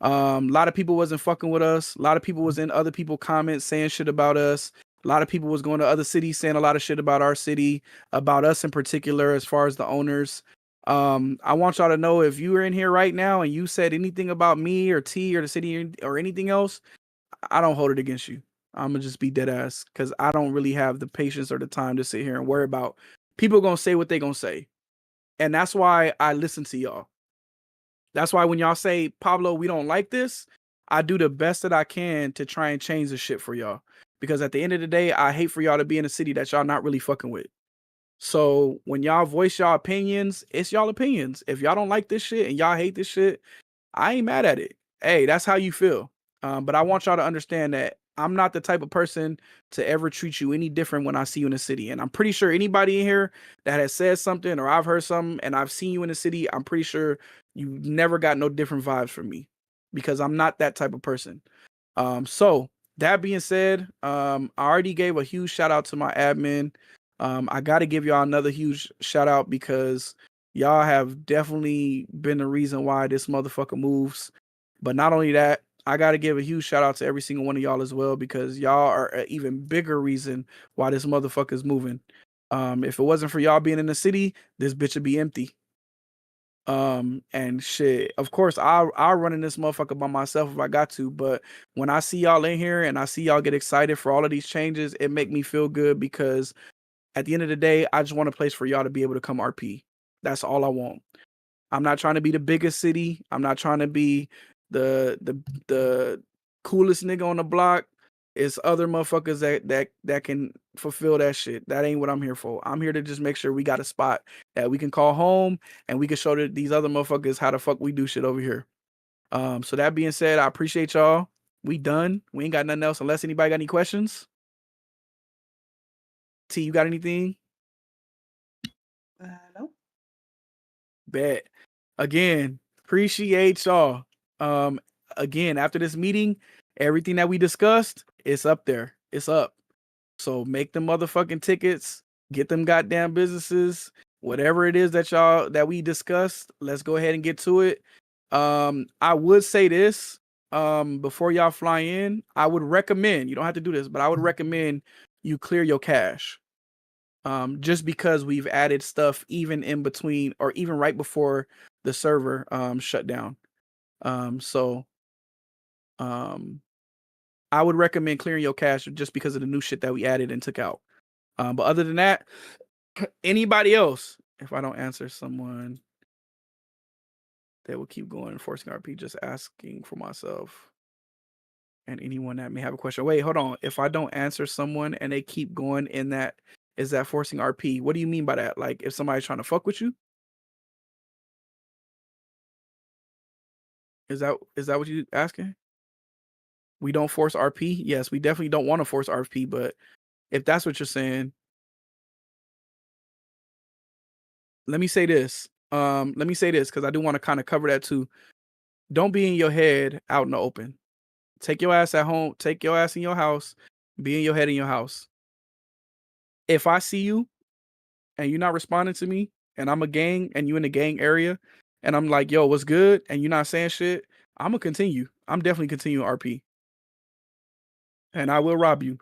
A lot of people wasn't fucking with us. A lot of people was in other people comments saying shit about us. A lot of people was going to other cities saying a lot of shit about our city, about us in particular, as far as the owners. I want y'all to know, if you are in here right now and you said anything about me or T or the city or anything else, I don't hold it against you. I'm gonna just be dead ass, because I don't really have the patience or the time to sit here and worry about people gonna say what they gonna say. And that's why I listen to y'all. That's why when y'all say, Pablo, we don't like this, I do the best that I can to try and change the shit for y'all. Because at the end of the day, I hate for y'all to be in a city that y'all not really fucking with. So when y'all voice y'all opinions, it's y'all opinions. If y'all don't like this shit and y'all hate this shit, I ain't mad at it. Hey, that's how you feel. But I want y'all to understand that I'm not the type of person to ever treat you any different when I see you in the city. And I'm pretty sure anybody in here that has said something or I've heard something and I've seen you in the city, I'm pretty sure you never got no different vibes from me, because I'm not that type of person. So that being said, I already gave a huge shout out to my admin. I got to give y'all another huge shout out, because y'all have definitely been the reason why this motherfucker moves. But not only that, I got to give a huge shout out to every single one of y'all as well, because y'all are an even bigger reason why this motherfucker is moving. If it wasn't for y'all being in the city, this bitch would be empty. And shit, of course, I'll run in this motherfucker by myself if I got to. But when I see y'all in here and I see y'all get excited for all of these changes, it make me feel good, because at the end of the day, I just want a place for y'all to be able to come RP. That's all I want. I'm not trying to be the biggest city. I'm not trying to be the coolest nigga on the block. It's other motherfuckers that can fulfill that shit. That ain't what I'm here for. I'm here to just make sure we got a spot that we can call home, and we can show these other motherfuckers how the fuck we do shit over here. So that being said, I appreciate y'all. We done. We ain't got nothing else unless anybody got any questions. T, you got anything? No. Bet. Again, appreciate y'all. Again, after this meeting, everything that we discussed, it's up there. It's up. So make them motherfucking tickets, get them goddamn businesses, whatever it is that we discussed. Let's go ahead and get to it. I would say this, before y'all fly in, I would recommend, you don't have to do this, but I would recommend you clear your cache. Just because we've added stuff even in between or even right before the server shut down. So I would recommend clearing your cache just because of the new shit that we added and took out. But other than that, anybody else, if I don't answer someone, they will keep going enforcing RP, just asking for myself and anyone that may have a question. Wait, hold on. If I don't answer someone and they keep going in that, is that forcing RP? What do you mean by that? Like if somebody's trying to fuck with you? Is that what you asking? We don't force RP? Yes, we definitely don't want to force RP, but if that's what you're saying, let me say this. Because I do want to kind of cover that too. Don't be in your head out in the open. Take your ass at home. Take your ass in your house. Be in your head in your house. If I see you and you're not responding to me, and I'm a gang and you in the gang area, and I'm like, yo, what's good? And you're not saying shit, I'm gonna continue. I'm definitely continuing RP. And I will rob you.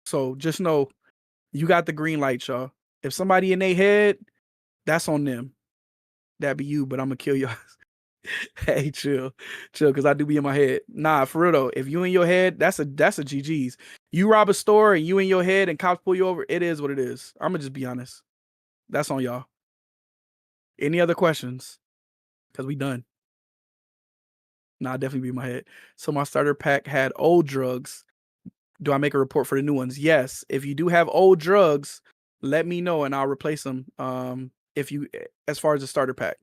So just know you got the green light, y'all. If somebody in their head, that's on them. That be you, but I'm gonna kill y'all. Hey, chill, because I do be in my head. Nah, for real though. If you in your head, that's a GG's. You rob a store and you in your head and cops pull you over, it is what it is. I'm gonna just be honest. That's on y'all. Any other questions? Because we done. Nah, I definitely be in my head. So my starter pack had old drugs. Do I make a report for the new ones? Yes. If you do have old drugs, let me know and I'll replace them. If you, as far as the starter pack.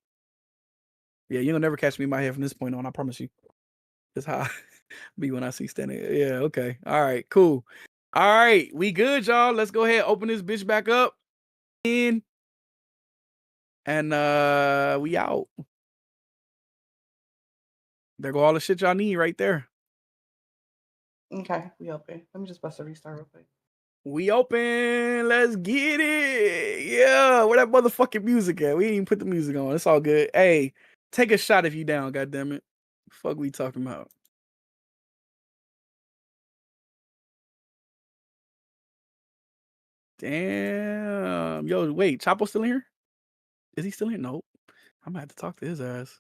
Yeah, you'll never catch me in my head from this point on. I promise you. That's how I be when I see standing. Yeah. Okay. All right. Cool. All right. We good, y'all. Let's go ahead. Open this bitch back up. In. And we out. There go all the shit y'all need right there. Okay, we open. Let me just bust a restart real quick. We open. Let's get it. Yeah. Where that motherfucking music at? We ain't even put the music on. It's all good. Hey, take a shot if you down, goddammit. Fuck we talking about. Damn. Yo, wait, Chapo's still in here? Is he still in here? Nope. I'm gonna have to talk to his ass.